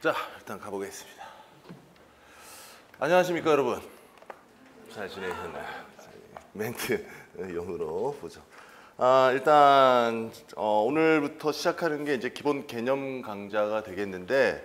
자, 일단 가보겠습니다. 안녕하십니까 여러분. 잘 지내셨나요? 멘트용으로 보죠. 일단 오늘부터 시작하는 게 이제 기본 개념 강좌가 되겠는데,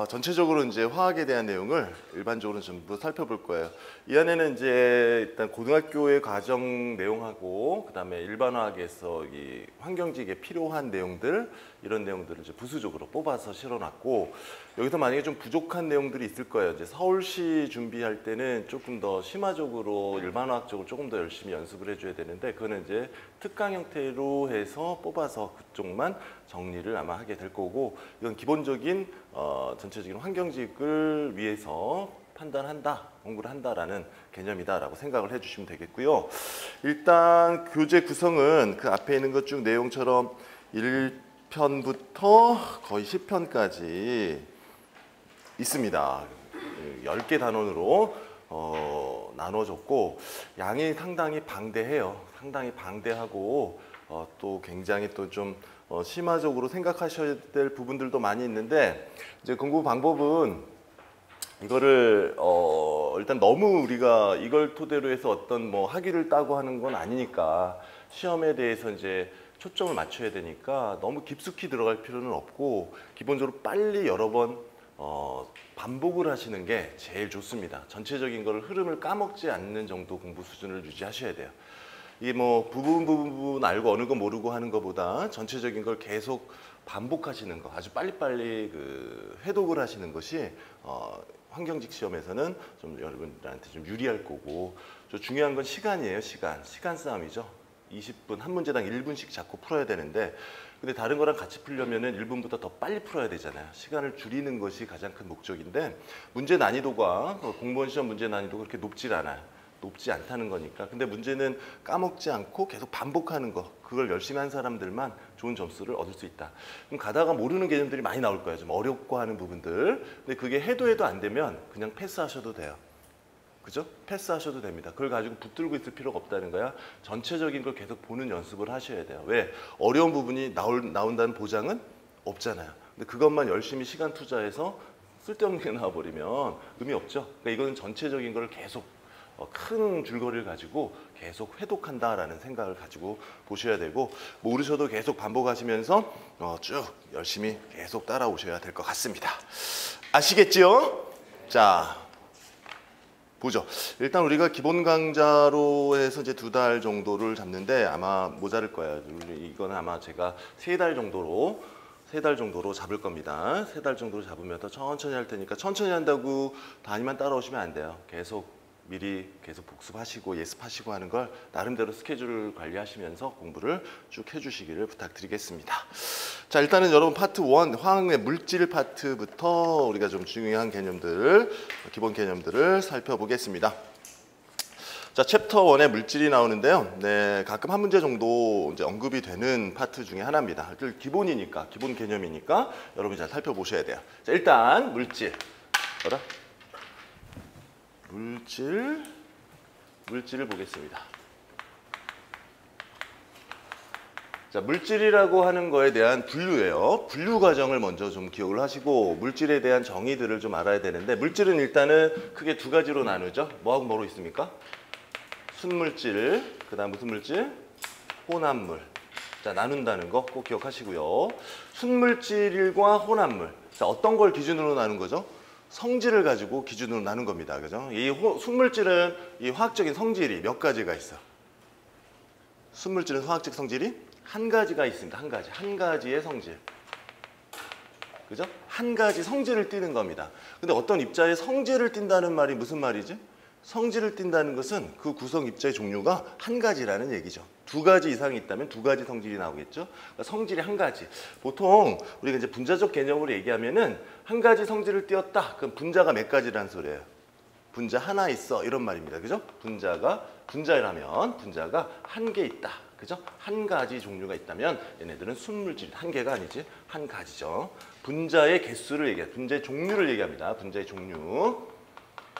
전체적으로 이제 화학에 대한 내용을 일반적으로 전부 살펴볼 거예요. 이 안에는 이제 일단 고등학교의 과정 내용하고, 그다음에 일반화학에서 이 환경지식에 필요한 내용들, 이런 내용들을 이제 부수적으로 뽑아서 실어놨고, 여기서 만약에 좀 부족한 내용들이 있을 거예요. 이제 서울시 준비할 때는 조금 더 심화적으로 일반화학적으로 조금 더 열심히 연습을 해줘야 되는데, 그거는 이제 특강 형태로 해서 뽑아서 그쪽만 정리를 아마 하게 될 거고, 이건 기본적인 전체적인 환경지식을 위해서 판단한다, 공부를 한다라는 개념이다라고 생각을 해주시면 되겠고요. 일단 교재 구성은 그 앞에 있는 것 중 내용처럼 1편부터 거의 10편까지 있습니다. 10개 단원으로 나눠졌고, 양이 상당히 방대해요. 상당히 방대하고 또 굉장히 또 좀 심화적으로 생각하셔야 될 부분들도 많이 있는데, 이제 공부 방법은 이거를 일단 너무 우리가 이걸 토대로 해서 어떤 뭐 학위를 따고 하는 건 아니니까, 시험에 대해서 이제 초점을 맞춰야 되니까 너무 깊숙이 들어갈 필요는 없고, 기본적으로 빨리 여러 번 반복을 하시는 게 제일 좋습니다. 전체적인 걸 흐름을 까먹지 않는 정도 공부 수준을 유지하셔야 돼요. 이게 뭐 부분 알고 어느 거 모르고 하는 것보다 전체적인 걸 계속 반복하시는 거, 아주 빨리빨리 그 회독을 하시는 것이 환경직 시험에서는 좀 여러분들한테 좀 유리할 거고, 저 중요한 건 시간이에요. 시간 싸움이죠. 20분, 한 문제당 1분씩 자꾸 풀어야 되는데, 근데 다른 거랑 같이 풀려면은 1분보다 더 빨리 풀어야 되잖아요. 시간을 줄이는 것이 가장 큰 목적인데, 문제 난이도가 공무원 시험 문제 난이도가 그렇게 높지 않아요. 높지 않다는 거니까. 근데 문제는 까먹지 않고 계속 반복하는 거, 그걸 열심히 한 사람들만 좋은 점수를 얻을 수 있다. 그럼 가다가 모르는 개념들이 많이 나올 거예요. 좀 어렵고 하는 부분들. 근데 그게 해도 안 되면 그냥 패스하셔도 돼요. 그죠? 패스하셔도 됩니다. 그걸 가지고 붙들고 있을 필요가 없다는 거야. 전체적인 걸 계속 보는 연습을 하셔야 돼요. 왜? 어려운 부분이 나온다는 보장은 없잖아요. 근데 그것만 열심히 시간 투자해서 쓸데없는 게 나와버리면 의미 없죠. 그러니까 이거는 전체적인 걸 계속 큰 줄거리를 가지고 계속 회독한다라는 생각을 가지고 보셔야 되고, 모르셔도 계속 반복하시면서 쭉 열심히 계속 따라오셔야 될 것 같습니다. 아시겠지요? 자, 보죠. 일단 우리가 기본 강좌로 해서 이제 2달 정도를 잡는데 아마 모자랄 거예요. 이거는 아마 제가 3달 정도로 잡을 겁니다. 3달 정도로 잡으면 더 천천히 할 테니까, 천천히 한다고 단위만 따라오시면 안 돼요. 미리 계속 복습하시고 예습하시고 하는 걸 나름대로 스케줄을 관리하시면서 공부를 쭉 해주시기를 부탁드리겠습니다. 자, 일단은 여러분 파트 1 화학의 물질 파트부터 우리가 좀 중요한 개념들, 기본 개념들을 살펴보겠습니다. 자, 챕터 1에 물질이 나오는데요. 네, 가끔 한 문제 정도 이제 언급이 되는 파트 중에 하나입니다. 기본이니까, 기본 개념이니까 여러분이 잘 살펴보셔야 돼요. 자, 일단 물질을 보겠습니다. 자, 물질이라고 하는 거에 대한 분류예요. 분류 과정을 먼저 좀 기억을 하시고, 물질에 대한 정의들을 좀 알아야 되는데, 물질은 일단은 크게 2가지로 나누죠. 뭐하고 뭐로 있습니까? 순물질, 그 다음 무슨 물질? 혼합물. 자, 나눈다는 거 꼭 기억하시고요. 순물질과 혼합물. 자, 어떤 걸 기준으로 나눈 거죠? 성질을 가지고 기준으로 나눈 겁니다. 그죠? 이 순물질은 이 화학적인 성질이 몇 가지가 있어? 순물질은 화학적 성질이 한 가지가 있습니다. 한 가지의 성질. 그죠? 한 가지 성질을 띠는 겁니다. 근데 어떤 입자의 성질을 띈다는 말이 무슨 말이지? 성질을 띈다는 것은 그 구성 입자의 종류가 한 가지라는 얘기죠. 2가지 이상이 있다면 2가지 성질이 나오겠죠. 그러니까 성질이 한 가지. 보통 우리가 이제 분자적 개념으로 얘기하면은 한 가지 성질을 띄었다. 그럼 분자가 몇 가지라는 소리예요. 분자 하나 있어, 이런 말입니다. 그죠? 분자라면 분자가 한 개 있다. 그죠? 한 가지 종류가 있다면 얘네들은 순물질, 한 개가 아니지, 한 가지죠. 분자의 개수를 얘기해요. 분자의 종류를 얘기합니다. 분자의 종류.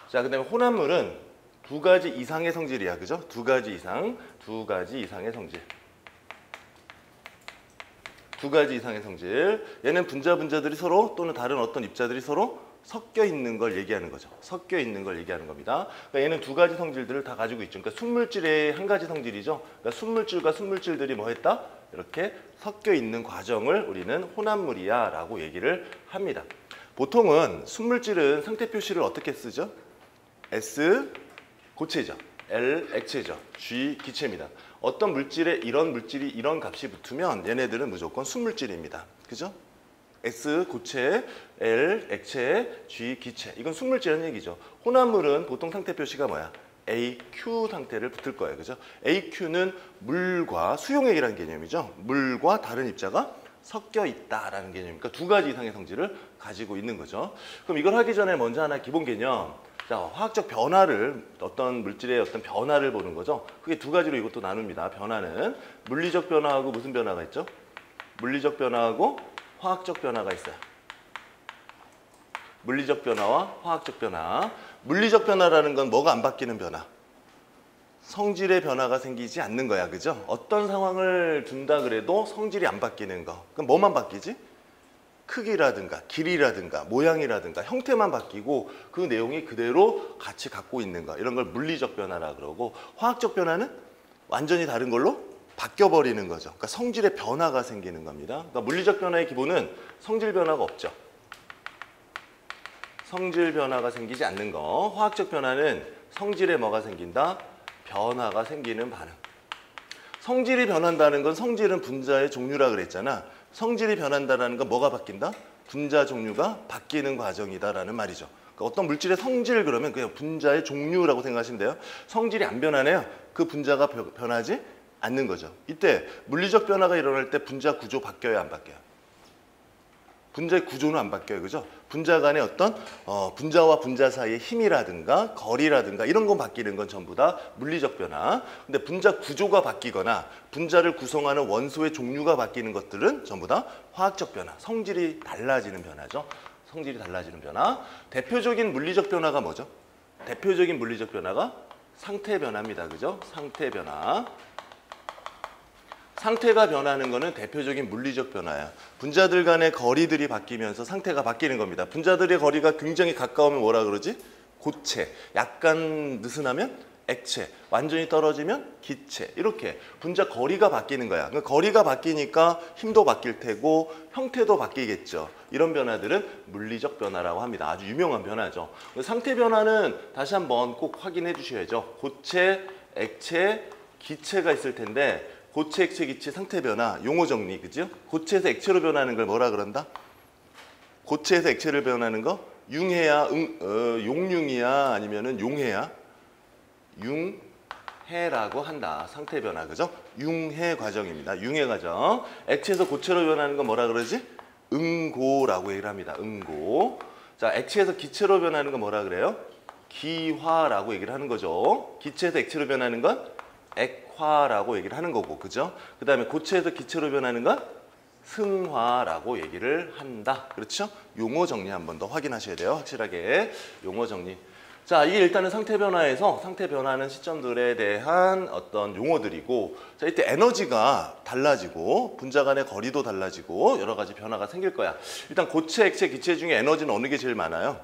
자, 그다음에 혼합물은 2가지 이상의 성질이야. 그죠? 2가지 이상의 성질. 두 가지 이상의 성질. 얘는 분자들이 서로 또는 다른 어떤 입자들이 서로 섞여 있는 걸 얘기하는 거죠. 섞여 있는 걸 얘기하는 겁니다. 그러니까 얘는 두 가지 성질들을 다 가지고 있죠. 그러니까 순물질의 한 가지 성질이죠. 그러니까 순물질과 순물질들이 뭐 했다? 이렇게 섞여 있는 과정을 우리는 혼합물이야 라고 얘기를 합니다. 보통은 순물질은 상태 표시를 어떻게 쓰죠? S 고체죠. L 액체죠. G 기체입니다. 어떤 물질에 이런 물질이 이런 값이 붙으면 얘네들은 무조건 순물질입니다. 그죠? S 고체, L 액체, G 기체. 이건 순물질이라는 얘기죠. 혼합물은 보통 상태 표시가 뭐야? AQ 상태를 붙을 거예요. 그죠? AQ는 물과 수용액이라는 개념이죠. 물과 다른 입자가 섞여 있다라는 개념이니까 두 가지 이상의 성질을 가지고 있는 거죠. 그럼 이걸 하기 전에 먼저 하나 기본 개념. 자, 화학적 변화를 어떤 물질의 어떤 변화를 보는 거죠. 그게 두 가지로 이것도 나눕니다. 변화는 물리적 변화하고 무슨 변화가 있죠? 물리적 변화하고 화학적 변화가 있어요. 물리적 변화와 화학적 변화. 물리적 변화라는 건 뭐가 안 바뀌는 변화? 성질의 변화가 생기지 않는 거야. 그죠? 어떤 상황을 둔다 그래도 성질이 안 바뀌는 거. 그럼 뭐만 바뀌지? 크기라든가 길이라든가 모양이라든가 형태만 바뀌고 그 내용이 그대로 같이 갖고 있는 거. 이런 걸 물리적 변화라 그러고, 화학적 변화는 완전히 다른 걸로 바뀌어버리는 거죠. 그러니까 성질의 변화가 생기는 겁니다. 그러니까 물리적 변화의 기본은 성질 변화가 없죠. 성질 변화가 생기지 않는 거. 화학적 변화는 성질에 뭐가 생긴다? 변화가 생기는 반응. 성질이 변한다는 건 성질은 분자의 종류라 그랬잖아. 성질이 변한다는 건 뭐가 바뀐다? 분자 종류가 바뀌는 과정이다라는 말이죠. 그러니까 어떤 물질의 성질 그러면 그냥 분자의 종류라고 생각하시면 돼요. 성질이 안 변하네요. 그 분자가 변하지 않는 거죠. 이때 물리적 변화가 일어날 때 분자 구조 바뀌어요, 안 바뀌어요? 분자의 구조는 안 바뀌어요. 그죠? 분자 간의 어떤 분자와 분자 사이의 힘이라든가 거리라든가 이런 건 바뀌는 건 전부 다 물리적 변화. 근데 분자 구조가 바뀌거나 분자를 구성하는 원소의 종류가 바뀌는 것들은 전부 다 화학적 변화, 성질이 달라지는 변화죠. 성질이 달라지는 변화. 대표적인 물리적 변화가 뭐죠? 대표적인 물리적 변화가 상태 변화입니다. 그죠? 상태 변화. 상태가 변하는 것은 대표적인 물리적 변화야. 분자들 간의 거리들이 바뀌면서 상태가 바뀌는 겁니다. 분자들의 거리가 굉장히 가까우면 뭐라 그러지? 고체. 약간 느슨하면 액체. 완전히 떨어지면 기체. 이렇게 분자 거리가 바뀌는 거야. 그러니까 거리가 바뀌니까 힘도 바뀔 테고 형태도 바뀌겠죠. 이런 변화들은 물리적 변화라고 합니다. 아주 유명한 변화죠. 상태 변화는 다시 한번 꼭 확인해 주셔야죠. 고체, 액체, 기체가 있을 텐데 고체, 액체, 기체, 상태 변화, 용어 정리, 그죠? 고체에서 액체로 변하는 걸 뭐라 그런다? 고체에서 액체를 변하는 거? 융해야, 용융이야, 아니면은 용해야? 융해라고 한다. 상태 변화, 그죠? 융해 과정입니다. 융해 과정. 액체에서 고체로 변하는 건 뭐라 그러지? 응고라고 얘기를 합니다. 응고. 자, 액체에서 기체로 변하는 건 뭐라 그래요? 기화라고 얘기를 하는 거죠. 기체에서 액체로 변하는 건 액화라고 얘기를 하는 거고, 그죠? 그 다음에 고체에서 기체로 변하는 건 승화라고 얘기를 한다. 그렇죠? 용어 정리 한 번 더 확인하셔야 돼요. 확실하게. 용어 정리. 자, 이게 일단은 상태 변화에서 상태 변하는 시점들에 대한 어떤 용어들이고, 자, 이때 에너지가 달라지고 분자 간의 거리도 달라지고 여러 가지 변화가 생길 거야. 일단 고체, 액체, 기체 중에 에너지는 어느 게 제일 많아요?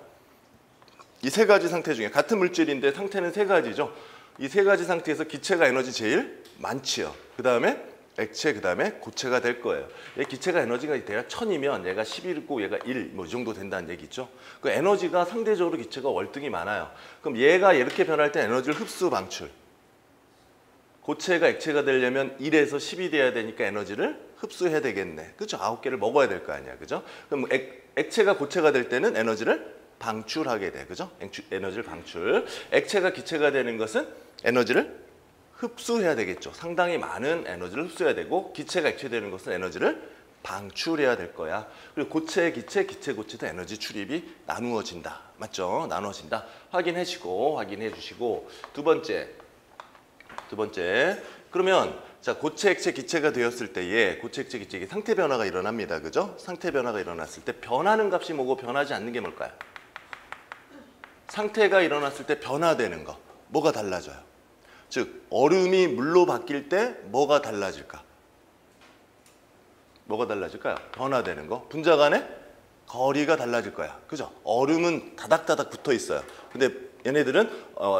이 세 가지 상태 중에 같은 물질인데 상태는 세 가지죠. 이 세 가지 상태에서 기체가 에너지 제일 많지요. 그 다음에 액체, 그 다음에 고체가 될 거예요. 얘 기체가 에너지가 얘가 1000이면 얘가 11고 얘가 1, 뭐 이 정도 된다는 얘기죠. 그 에너지가 상대적으로 기체가 월등히 많아요. 그럼 얘가 이렇게 변할 때 에너지를 흡수, 방출. 고체가 액체가 되려면 1에서 10이 돼야 되니까 에너지를 흡수해야 되겠네. 그죠? 9개를 먹어야 될 거 아니야. 그죠? 그럼 액체가 고체가 될 때는 에너지를 방출하게 돼. 그죠? 에너지를 방출. 액체가 기체가 되는 것은 에너지를 흡수해야 되겠죠. 상당히 많은 에너지를 흡수해야 되고, 기체가 액체 되는 것은 에너지를 방출해야 될 거야. 그리고 고체, 기체, 기체, 고체도 에너지 출입이 나누어진다. 맞죠? 나누어진다. 확인해 주시고, 두 번째. 그러면 자, 고체, 액체, 기체가 되었을 때에 고체, 액체, 기체 상태 변화가 일어납니다. 그죠? 상태 변화가 일어났을 때 변하는 값이 뭐고 변하지 않는 게 뭘까요? 상태가 일어났을 때 변화되는 거. 뭐가 달라져요? 즉 얼음이 물로 바뀔 때 뭐가 달라질까? 뭐가 달라질까요? 변화되는 거. 분자 간의 거리가 달라질 거야. 그죠? 얼음은 다닥다닥 붙어 있어요. 근데 얘네들은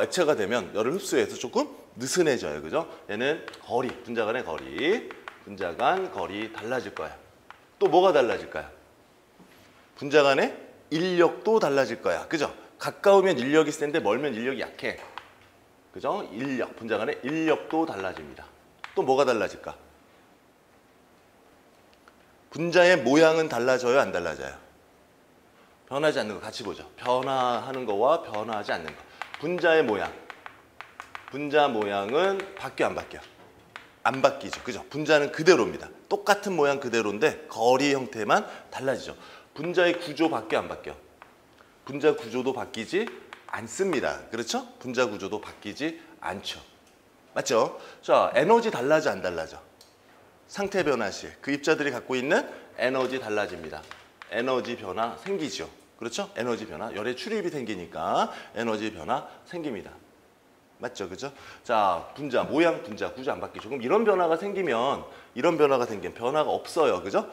액체가 되면 열을 흡수해서 조금 느슨해져요. 그죠? 얘는 거리, 분자 간의 거리, 분자 간 거리 달라질 거야. 또 뭐가 달라질까요? 분자 간의 인력도 달라질 거야. 그죠? 가까우면 인력이 센데 멀면 인력이 약해. 그죠? 인력, 분자 간의 인력도 달라집니다. 또 뭐가 달라질까? 분자의 모양은 달라져요, 안 달라져요? 변하지 않는 거 같이 보죠. 변화하는 거와 변화하지 않는 거. 분자의 모양. 분자 모양은 바뀌어, 안 바뀌어? 안 바뀌죠. 그죠? 분자는 그대로입니다. 똑같은 모양 그대로인데 거리 형태만 달라지죠. 분자의 구조 바뀌어, 안 바뀌어? 분자 구조도 바뀌지 않습니다. 그렇죠? 분자 구조도 바뀌지 않죠. 맞죠? 자, 에너지 달라져, 안 달라져? 상태 변화 시 그 입자들이 갖고 있는 에너지 달라집니다. 에너지 변화 생기죠. 그렇죠? 에너지 변화, 열의 출입이 생기니까 에너지 변화 생깁니다. 맞죠? 그죠? 자, 분자, 모양, 분자, 구조 안 바뀌죠. 그럼 이런 변화가 생기면, 변화가 없어요. 그죠?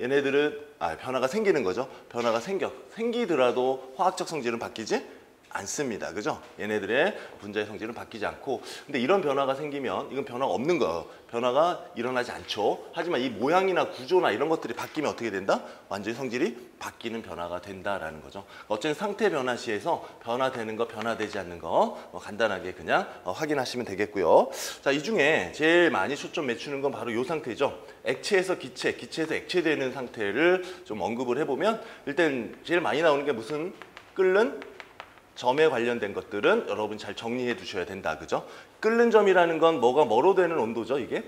얘네들은, 변화가 생기는 거죠. 변화가 생기더라도 화학적 성질은 바뀌지 않습니다. 그죠? 얘네들의 분자의 성질은 바뀌지 않고. 근데 이런 변화가 생기면 이건 변화가 없는 거예요. 변화가 일어나지 않죠. 하지만 이 모양이나 구조나 이런 것들이 바뀌면 어떻게 된다? 완전히 성질이 바뀌는 변화가 된다라는 거죠. 어쨌든 상태 변화 시에서 변화되는 거, 변화되지 않는 거 간단하게 그냥 확인하시면 되겠고요. 자, 이 중에 제일 많이 초점 맞추는 건 바로 이 상태죠. 액체에서 기체, 기체에서 액체 되는 상태를 좀 언급을 해보면 일단 제일 많이 나오는 게 무슨 끓는 점에 관련된 것들은 여러분 잘 정리해 두셔야 된다. 그죠? 끓는 점이라는 건 뭐로 되는 온도죠, 이게?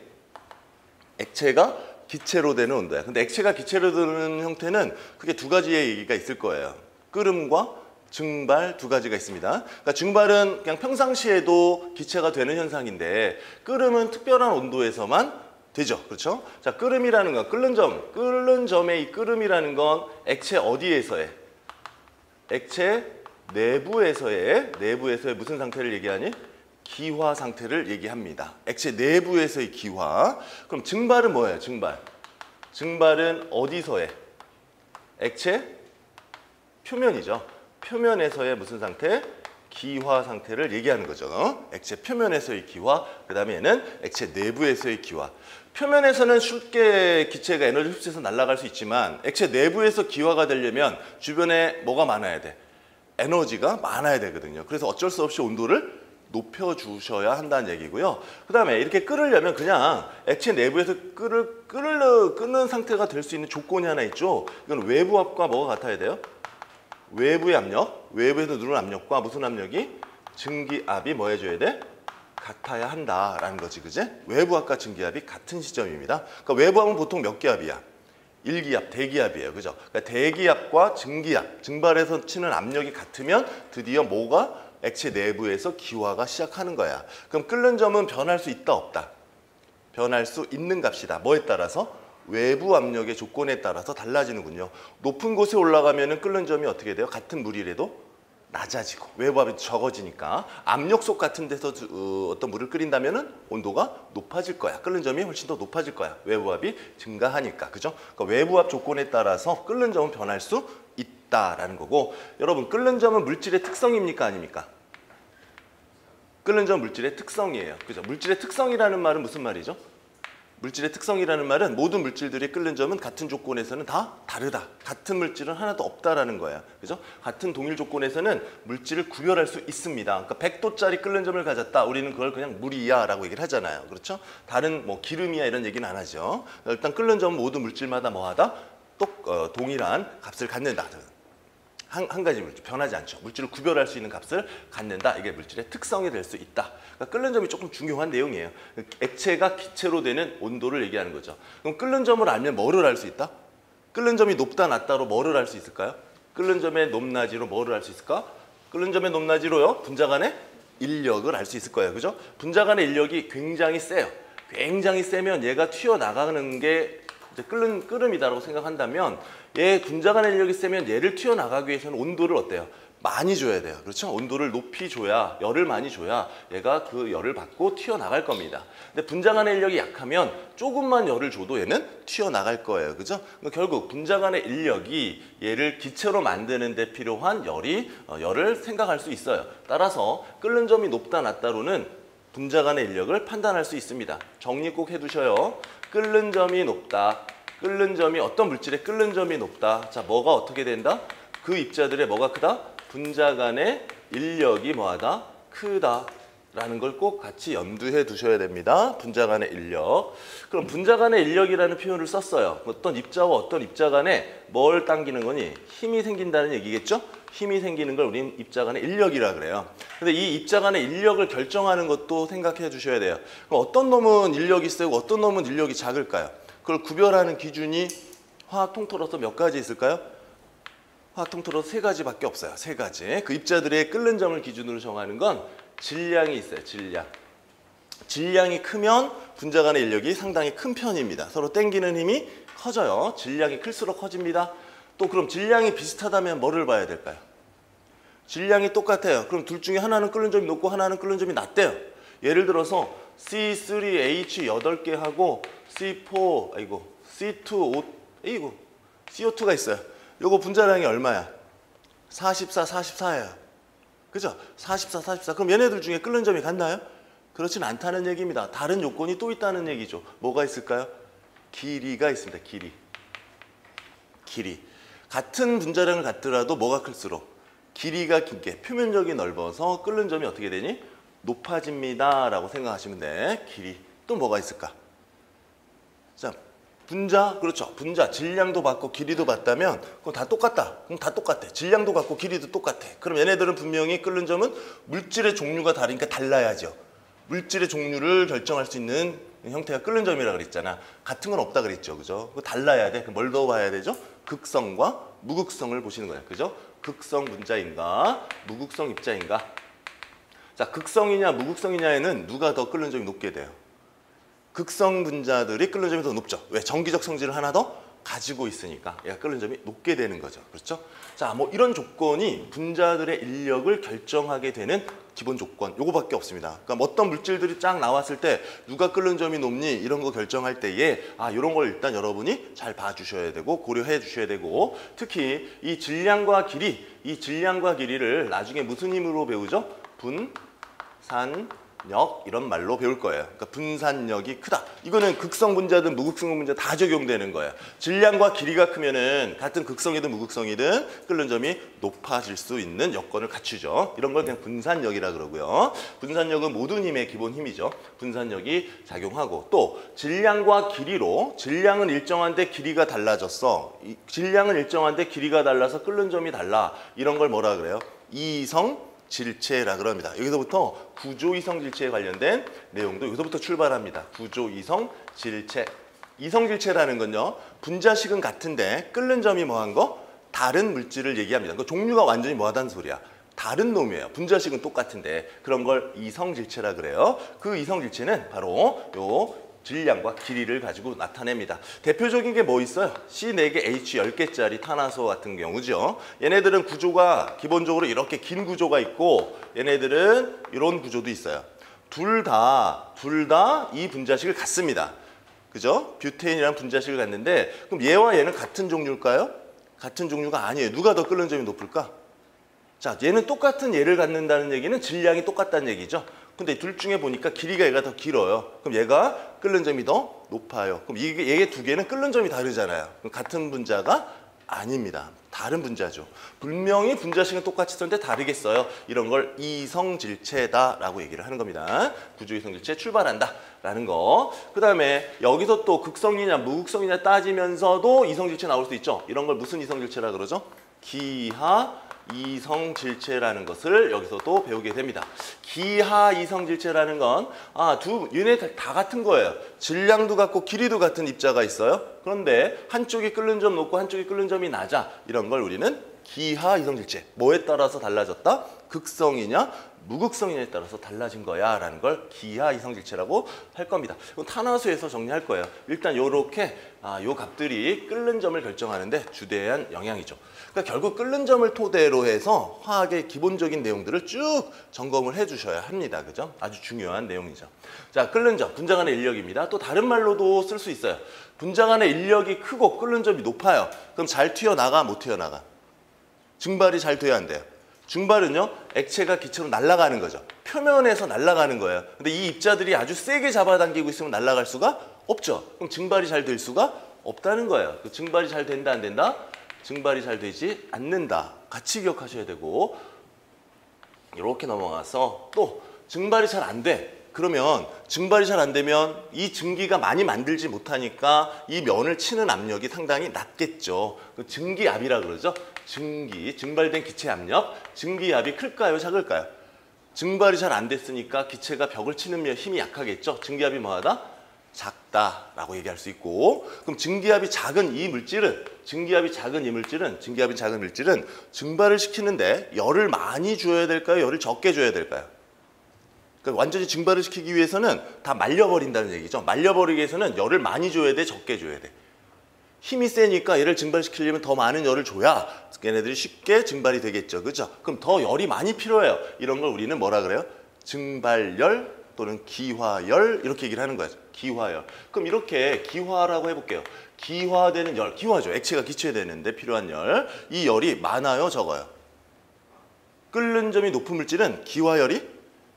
액체가 기체로 되는 온도야. 근데 액체가 기체로 되는 형태는 크게 두 가지의 얘기가 있을 거예요. 끓음과 증발 두 가지가 있습니다. 그러니까 증발은 그냥 평상시에도 기체가 되는 현상인데 끓음은 특별한 온도에서만 되죠. 그렇죠? 자, 끓음이라는 건 끓는 점의 이 끓음이라는 건 액체 어디에서의? 액체 내부에서의 무슨 상태를 얘기하니? 기화 상태를 얘기합니다. 액체 내부에서의 기화. 그럼 증발은 뭐예요? 증발은 어디서의? 액체 표면이죠. 표면에서의 무슨 상태? 기화 상태를 얘기하는 거죠. 액체 표면에서의 기화, 그 다음에 얘는 액체 내부에서의 기화. 표면에서는 쉽게 기체가 에너지 흡수해서 날아갈 수 있지만 액체 내부에서 기화가 되려면 주변에 뭐가 많아야 돼? 에너지가 많아야 되거든요. 그래서 어쩔 수 없이 온도를 높여주셔야 한다는 얘기고요. 그 다음에 이렇게 끓으려면 그냥 액체 내부에서 끓는 상태가 될 수 있는 조건이 하나 있죠. 이건 외부압과 뭐가 같아야 돼요? 외부의 압력, 외부에서 누르는 압력과 무슨 압력이? 증기압이 뭐 해줘야 돼? 같아야 한다라는 거지, 그제? 외부압과 증기압이 같은 시점입니다. 그러니까 외부압은 보통 몇 기압이야? 1기압, 대기압이에요. 그죠? 그러니까 대기압과 증기압, 증발해서 치는 압력이 같으면 드디어 뭐가? 액체 내부에서 기화가 시작하는 거야. 그럼 끓는 점은 변할 수 있다, 없다? 변할 수 있는 값이다. 뭐에 따라서? 외부 압력의 조건에 따라서 달라지는군요. 높은 곳에 올라가면 끓는 점이 어떻게 돼요? 같은 물이라도 낮아지고 외부압이 적어지니까 압력솥 같은 데서 어떤 물을 끓인다면 온도가 높아질 거야. 끓는 점이 훨씬 더 높아질 거야. 외부압이 증가하니까. 그죠? 그러니까 외부압 조건에 따라서 끓는 점은 변할 수 있다라는 거고, 여러분 끓는 점은 물질의 특성입니까, 아닙니까? 끓는 점은 물질의 특성이에요. 그죠? 물질의 특성이라는 말은 무슨 말이죠? 물질의 특성이라는 말은 모든 물질들이 끓는 점은 같은 조건에서는 다 다르다. 같은 물질은 하나도 없다라는 거야. 그죠? 같은 동일 조건에서는 물질을 구별할 수 있습니다. 그러니까 100도짜리 끓는 점을 가졌다. 우리는 그걸 그냥 물이야 라고 얘기를 하잖아요. 그렇죠? 다른 뭐 기름이야 이런 얘기는 안 하죠. 일단 끓는 점은 모든 물질마다 뭐하다? 동일한 값을 갖는다. 한 가지 물질, 변하지 않죠. 물질을 구별할 수 있는 값을 갖는다. 이게 물질의 특성이 될 수 있다. 그러니까 끓는 점이 조금 중요한 내용이에요. 액체가 기체로 되는 온도를 얘기하는 거죠. 그럼 끓는 점을 알면 뭐를 알 수 있다? 끓는 점이 높다 낮다로 뭐를 알 수 있을까요? 끓는 점의 높낮이로 뭐를 알 수 있을까? 끓는 점의 높낮이로요. 분자 간의 인력을 알 수 있을 거예요. 그죠? 분자 간의 인력이 굉장히 세요. 굉장히 세면 얘가 튀어나가는 게 이제 끓음이다라고 생각한다면 얘 분자 간의 인력이 세면 얘를 튀어나가기 위해서는 온도를 어때요? 많이 줘야 돼요. 그렇죠? 온도를 높이 줘야, 열을 많이 줘야 얘가 그 열을 받고 튀어나갈 겁니다. 근데 분자 간의 인력이 약하면 조금만 열을 줘도 얘는 튀어나갈 거예요. 그죠? 그러니까 결국 분자 간의 인력이 얘를 기체로 만드는 데 필요한 열을 생각할 수 있어요. 따라서 끓는 점이 높다 낮다로는 분자 간의 인력을 판단할 수 있습니다. 정리 꼭 해두셔요. 끓는 점이 높다. 끓는 점이 어떤 물질의 끓는 점이 높다. 자, 뭐가 어떻게 된다? 그 입자들의 뭐가 크다? 분자 간의 인력이 뭐하다? 크다. 라는 걸 꼭 같이 염두해 두셔야 됩니다. 분자 간의 인력. 그럼 분자 간의 인력이라는 표현을 썼어요. 어떤 입자와 어떤 입자 간에 뭘 당기는 거니? 힘이 생긴다는 얘기겠죠? 힘이 생기는 걸 우린 입자 간의 인력이라 그래요. 근데 이 입자 간의 인력을 결정하는 것도 생각해 주셔야 돼요. 그럼 어떤 놈은 인력이 세고 어떤 놈은 인력이 작을까요? 그걸 구별하는 기준이 화학 통틀어서 몇 가지 있을까요? 화학 통틀어서 3가지밖에 없어요. 3가지. 그 입자들의 끓는 점을 기준으로 정하는 건 질량이 있어요. 질량. 질량이 크면 분자 간의 인력이 상당히 큰 편입니다. 서로 당기는 힘이 커져요. 질량이 클수록 커집니다. 또 그럼 질량이 비슷하다면 뭐를 봐야 될까요? 질량이 똑같아요. 그럼 둘 중에 하나는 끓는 점이 높고 하나는 끓는 점이 낮대요. 예를 들어서 C3H 8개 하고 CO2가 있어요. 요거 분자량이 얼마야? 44, 44예요. 그죠? 44, 44. 그럼 얘네들 중에 끓는 점이 같나요? 그렇진 않다는 얘기입니다. 다른 요건이 또 있다는 얘기죠. 뭐가 있을까요? 길이가 있습니다. 길이. 같은 분자량을 갖더라도 뭐가 클수록? 길이가 긴 게 표면적이 넓어서 끓는 점이 어떻게 되니? 높아집니다. 라고 생각하시면 돼. 길이. 또 뭐가 있을까? 자, 분자, 그렇죠. 분자, 질량도 받고 길이도 받다면 그건 다 똑같다. 그럼 다 똑같아. 질량도 받고 길이도 똑같아. 그럼 얘네들은 분명히 끓는 점은 물질의 종류가 다르니까 달라야죠. 물질의 종류를 결정할 수 있는 형태가 끓는 점이라 그랬잖아. 같은 건 없다 그랬죠. 그죠? 그거 달라야 돼. 그럼 뭘 더 봐야 되죠? 극성과 무극성을 보시는 거예요. 그죠? 극성 분자인가, 무극성 입자인가. 자, 극성이냐 무극성이냐에는 누가 더 끓는 점이 높게 돼요? 극성 분자들이 끓는 점이 더 높죠. 왜? 전기적 성질을 하나 더 가지고 있으니까 얘가 끓는 점이 높게 되는 거죠. 그렇죠? 자, 뭐 이런 조건이 분자들의 인력을 결정하게 되는 기본 조건 요거밖에 없습니다. 그러니까 어떤 물질들이 쫙 나왔을 때 누가 끓는 점이 높니 이런 거 결정할 때에 이런 걸 일단 여러분이 잘 봐주셔야 되고 고려해 주셔야 되고, 특히 이 질량과 길이를 나중에 무슨 힘으로 배우죠? 분산력 이런 말로 배울 거예요. 그러니까 분산력이 크다. 이거는 극성 분자든 무극성 분자 다 적용되는 거예요. 질량과 길이가 크면은 같은 극성이든 무극성이든 끓는 점이 높아질 수 있는 여건을 갖추죠. 이런 걸 그냥 분산력이라 그러고요. 분산력은 모든 힘의 기본 힘이죠. 분산력이 작용하고, 또 질량과 길이로, 질량은 일정한데 길이가 달라졌어. 질량은 일정한데 길이가 달라서 끓는 점이 달라. 이런 걸 뭐라 그래요? 이성 질체라 그럽니다. 여기서부터 구조 이성 질체에 관련된 내용도 여기서부터 출발합니다. 구조 이성 질체. 이성 질체라는 건요, 분자식은 같은데 끓는 점이 뭐한 거? 다른 물질을 얘기합니다. 그 종류가 완전히 뭐하다는 소리야. 다른 놈이에요. 분자식은 똑같은데 그런 걸 이성 질체라 그래요. 그 이성 질체는 바로 요 질량과 길이를 가지고 나타냅니다. 대표적인 게 뭐 있어요? C4개, H 10개짜리 탄화소 같은 경우죠. 얘네들은 구조가 기본적으로 이렇게 긴 구조가 있고, 얘네들은 이런 구조도 있어요. 둘 다 이 분자식을 갖습니다. 그죠? 뷰테인이라는 분자식을 갖는데, 그럼 얘와 얘는 같은 종류일까요? 같은 종류가 아니에요. 누가 더 끓는 점이 높을까? 자, 얘는 똑같은 얘를 갖는다는 얘기는 질량이 똑같다는 얘기죠. 근데 둘 중에 보니까 길이가 얘가 더 길어요. 그럼 얘가 끓는 점이 더 높아요. 그럼 얘 두 개는 끓는 점이 다르잖아요. 그럼 같은 분자가 아닙니다. 다른 분자죠. 분명히 분자식은 똑같이 썼는데 다르게 써요. 이런 걸 이성질체다라고 얘기를 하는 겁니다. 구조 이성질체 출발한다라는 거. 그 다음에 여기서 또 극성이냐 무극성이냐 따지면서도 이성질체 나올 수 있죠. 이런 걸 무슨 이성질체라 그러죠? 기하 이성질체라는 것을 여기서도 배우게 됩니다. 기하 이성질체라는 건 얘네 다 같은 거예요. 질량도 같고 길이도 같은 입자가 있어요. 그런데 한쪽이 끓는 점 높고 한쪽이 끓는 점이 낮아. 이런 걸 우리는 기하 이성질체. 뭐에 따라서 달라졌다? 극성이냐 무극성이냐에 따라서 달라진 거야 라는 걸 기하 이성질체라고 할 겁니다. 탄화수에서 정리할 거예요. 일단 요렇게 요 값들이 끓는 점을 결정하는데 주대한 영향이죠. 그러니까 결국 끓는 점을 토대로 해서 화학의 기본적인 내용들을 쭉 점검을 해주셔야 합니다. 그죠? 아주 중요한 내용이죠. 자, 끓는 점, 분자간의 인력입니다. 또 다른 말로도 쓸 수 있어요. 분자간의 인력이 크고 끓는 점이 높아요. 그럼 잘 튀어나가, 못 튀어나가? 증발이 잘 돼야 안 돼요. 증발은요, 액체가 기체로 날아가는 거죠. 표면에서 날아가는 거예요. 근데 이 입자들이 아주 세게 잡아당기고 있으면 날아갈 수가 없죠. 그럼 증발이 잘 될 수가 없다는 거예요. 증발이 잘 된다, 안 된다? 증발이 잘 되지 않는다. 같이 기억하셔야 되고, 이렇게 넘어가서 또 증발이 잘 안 돼. 그러면 증발이 잘 안 되면 이 증기가 많이 만들지 못하니까 이 면을 치는 압력이 상당히 낮겠죠. 증기압이라 그러죠. 증발된 기체 압력, 증기압이 클까요, 작을까요? 증발이 잘 안 됐으니까 기체가 벽을 치는 힘이 약하겠죠. 증기압이 뭐하다? 작다라고 얘기할 수 있고, 그럼 증기압이 작은 이 물질은 증발을 시키는데 열을 많이 줘야 될까요? 열을 적게 줘야 될까요? 그러니까 완전히 증발을 시키기 위해서는 다 말려버린다는 얘기죠. 말려버리기 위해서는 열을 많이 줘야 돼, 적게 줘야 돼? 힘이 세니까 얘를 증발시키려면 더 많은 열을 줘야 얘네들이 쉽게 증발이 되겠죠. 그죠? 그럼 더 열이 많이 필요해요. 이런 걸 우리는 뭐라 그래요? 증발열 또는 기화열 이렇게 얘기를 하는 거죠. 기화열. 그럼 이렇게 기화라고 해볼게요. 기화되는 열, 기화죠. 액체가 기체되는데 필요한 열. 이 열이 많아요, 적어요? 끓는 점이 높은 물질은 기화열이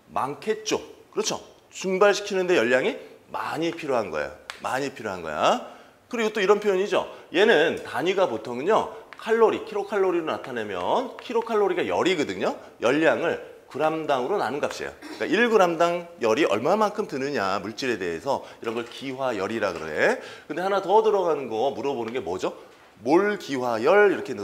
많겠죠. 그렇죠? 증발시키는데 열량이 많이 필요한 거예요. 많이 필요한 거야. 그리고 또 이런 표현이죠. 얘는 단위가 보통은요, 칼로리, 킬로칼로리로 나타내면 킬로칼로리가 열이거든요. 열량을 g당으로 나눈 값이에요. 그러니까 1g당 열이 얼마만큼 드느냐 물질에 대해서 이런 걸 기화열이라 그래. 근데 하나 더 들어가는 거 물어보는 게 뭐죠? 몰 기화열 이렇게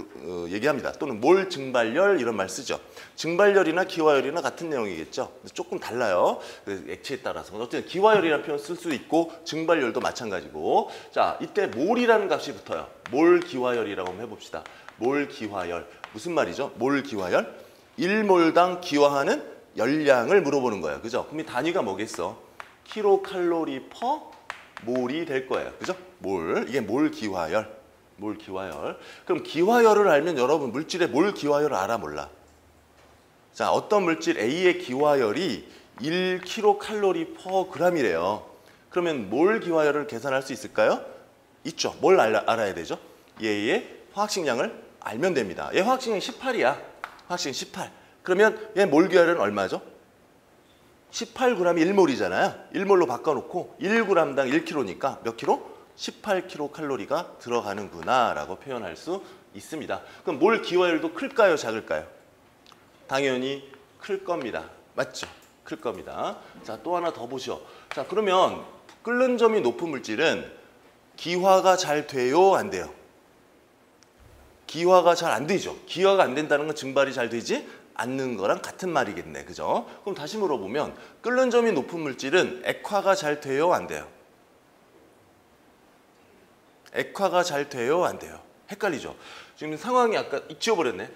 얘기합니다. 또는 몰 증발열 이런 말 쓰죠. 증발열이나 기화열이나 같은 내용이겠죠. 조금 달라요. 액체에 따라서. 어쨌든 기화열이라는 표현 쓸 수 있고 증발열도 마찬가지고. 자, 이때 몰이라는 값이 붙어요. 몰 기화열이라고 한번 해봅시다. 몰 기화열. 무슨 말이죠? 몰 기화열? 1몰당 기화하는 열량을 물어보는 거예요. 그죠? 그럼 이 단위가 뭐겠어? 킬로칼로리 퍼 몰이 될 거예요. 그죠? 몰. 이게 몰 기화열. 몰 기화열. 그럼 기화열을 알면 여러분 물질의 몰 기화열을 알아 몰라? 자, 어떤 물질 A의 기화열이 1kcal per g이래요. 그러면 몰 기화열을 계산할 수 있을까요? 있죠. 뭘 알아야 되죠? 얘의 화학식량을 알면 됩니다. 얘 화학식량이 18이야. 화학식량 18. 그러면 얘 몰 기화열은 얼마죠? 18g이 1몰이잖아요. 1몰로 바꿔놓고 1g당 1kg니까 몇 킬로? 18kcal가 들어가는구나 라고 표현할 수 있습니다. 그럼 몰 기화열도 클까요, 작을까요? 당연히 클 겁니다. 맞죠? 클 겁니다. 자, 또 하나 더 보시오. 자, 그러면 끓는 점이 높은 물질은 기화가 잘 돼요, 안 돼요? 기화가 잘 안 되죠. 기화가 안 된다는 건 증발이 잘 되지 않는 거랑 같은 말이겠네. 그죠? 그럼 다시 물어보면 끓는 점이 높은 물질은 액화가 잘 돼요, 안 돼요? 액화가 잘 돼요, 안 돼요? 헷갈리죠? 지금 상황이 아까 지워버렸네.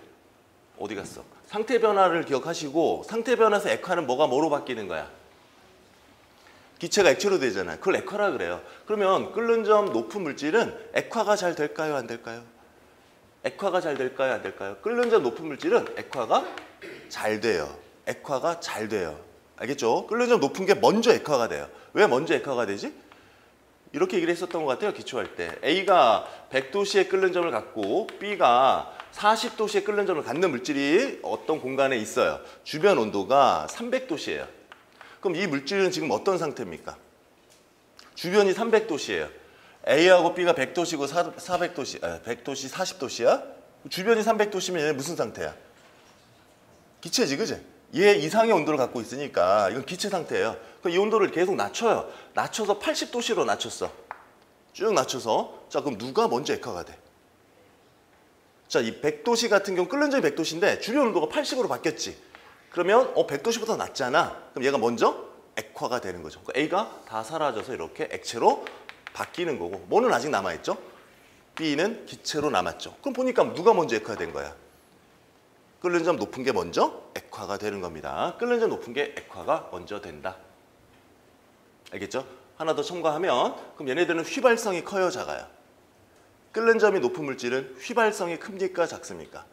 어디 갔어? 상태 변화를 기억하시고 상태 변화에서 액화는 뭐로 바뀌는 거야? 기체가 액체로 되잖아요. 그걸 액화라 그래요. 그러면 끓는 점 높은 물질은 액화가 잘 될까요, 안 될까요? 액화가 잘 될까요, 안 될까요? 끓는 점 높은 물질은 액화가 잘 돼요. 액화가 잘 돼요. 알겠죠? 끓는 점 높은 게 먼저 액화가 돼요. 왜 먼저 액화가 되지? 이렇게 얘기를 했었던 것 같아요. 기초할 때. A가 100도씨의 끓는 점을 갖고 B가 40도씨의 끓는 점을 갖는 물질이 어떤 공간에 있어요. 주변 온도가 300도씨예요. 그럼 이 물질은 지금 어떤 상태입니까? 주변이 300도씨예요. A하고 B가 100도씨고 100도씨 40도씨야? 주변이 300도씨면 얘는 무슨 상태야? 기체지, 그지? 얘 이상의 온도를 갖고 있으니까 이건 기체 상태예요. 그럼 이 온도를 계속 낮춰요. 낮춰서 80도씨로 낮췄어. 쭉 낮춰서. 자, 그럼 누가 먼저 액화가 돼? 자, 이 100도씨 같은 경우 끓는 점이 100도씨인데 주변 온도가 80으로 바뀌었지. 그러면 100도씨보다 낮잖아. 그럼 얘가 먼저 액화가 되는 거죠. 그러니까 A가 다 사라져서 이렇게 액체로 바뀌는 거고, 뭐는 아직 남아있죠? B는 기체로 남았죠. 그럼 보니까 누가 먼저 액화된 거야? 끓는 점 높은 게 먼저 액화가 되는 겁니다. 끓는 점 높은 게 액화가 먼저 된다. 알겠죠? 하나 더 첨가하면 그럼 얘네들은 휘발성이 커요, 작아요? 끓는 점이 높은 물질은 휘발성이 큽니까, 작습니까?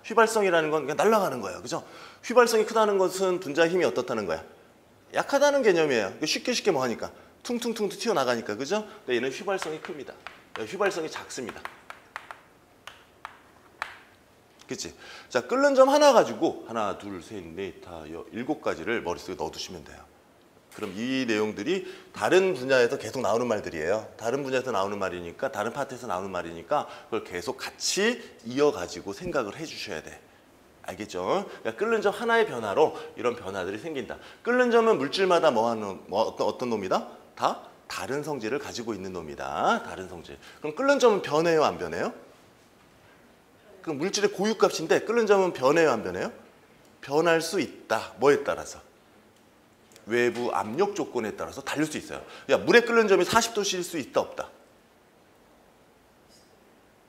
휘발성이라는 건 그냥 날아가는 거예요. 그죠? 휘발성이 크다는 것은 분자의 힘이 어떻다는 거야? 약하다는 개념이에요. 쉽게 뭐 하니까 퉁퉁퉁 튀어나가니까. 그죠? 근데 얘는 휘발성이 큽니다. 휘발성이 작습니다. 그치? 자, 끓는 점 하나 가지고 하나, 둘, 셋, 넷, 다, 7가지를 머릿속에 넣어두시면 돼요. 그럼 이 내용들이 다른 분야에서 계속 나오는 말들이에요. 다른 분야에서 나오는 말이니까, 다른 파트에서 나오는 말이니까 그걸 계속 같이 이어가지고 생각을 해주셔야 돼. 알겠죠? 그러니까 끓는 점 하나의 변화로 이런 변화들이 생긴다. 끓는 점은 물질마다 어떤 놈이다? 다 다른 성질을 가지고 있는 놈이다. 다른 성질. 그럼 끓는 점은 변해요, 안 변해요? 그럼 물질의 고유값인데 끓는 점은 변해요, 안 변해요? 변할 수 있다. 뭐에 따라서? 외부 압력 조건에 따라서 다를 수 있어요. 야, 물에 끓는 점이 40도씨일 수 있다, 없다?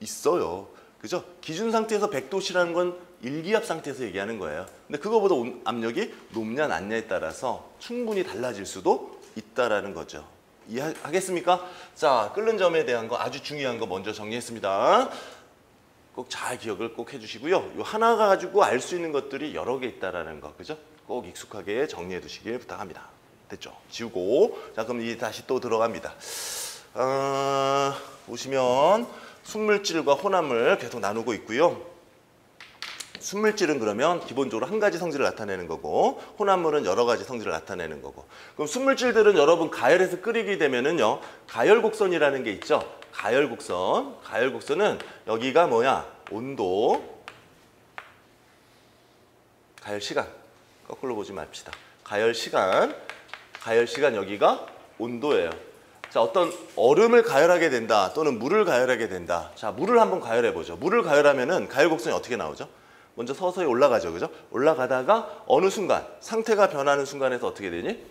있어요. 그죠? 기준 상태에서 100도씨라는 건 일기압 상태에서 얘기하는 거예요. 근데 그거보다 압력이 높냐 낮냐에 따라서 충분히 달라질 수도 있다라는 거죠. 이해하겠습니까? 자, 끓는 점에 대한 거 아주 중요한 거 먼저 정리했습니다. 꼭 잘 기억을 꼭 해주시고요. 이 하나 가지고 알 수 있는 것들이 여러 개 있다라는 거, 그죠? 꼭 익숙하게 정리해 두시길 부탁합니다. 됐죠? 지우고. 자, 그럼 이 다시 또 들어갑니다. 보시면 순물질과 혼합물 계속 나누고 있고요. 순물질은 그러면 기본적으로 한 가지 성질을 나타내는 거고, 혼합물은 여러 가지 성질을 나타내는 거고. 그럼 순물질들은 여러분 가열해서 끓이게 되면은요, 가열곡선이라는 게 있죠. 가열곡선. 가열곡선은 여기가 뭐야? 온도, 가열시간. 거꾸로 보지 맙시다. 가열시간. 가열시간 여기가 온도예요. 자, 어떤 얼음을 가열하게 된다 또는 물을 가열하게 된다. 자, 물을 한번 가열해 보죠. 물을 가열하면은 가열곡선이 어떻게 나오죠? 먼저 서서히 올라가죠. 그죠? 올라가다가 어느 순간 상태가 변하는 순간에서 어떻게 되니?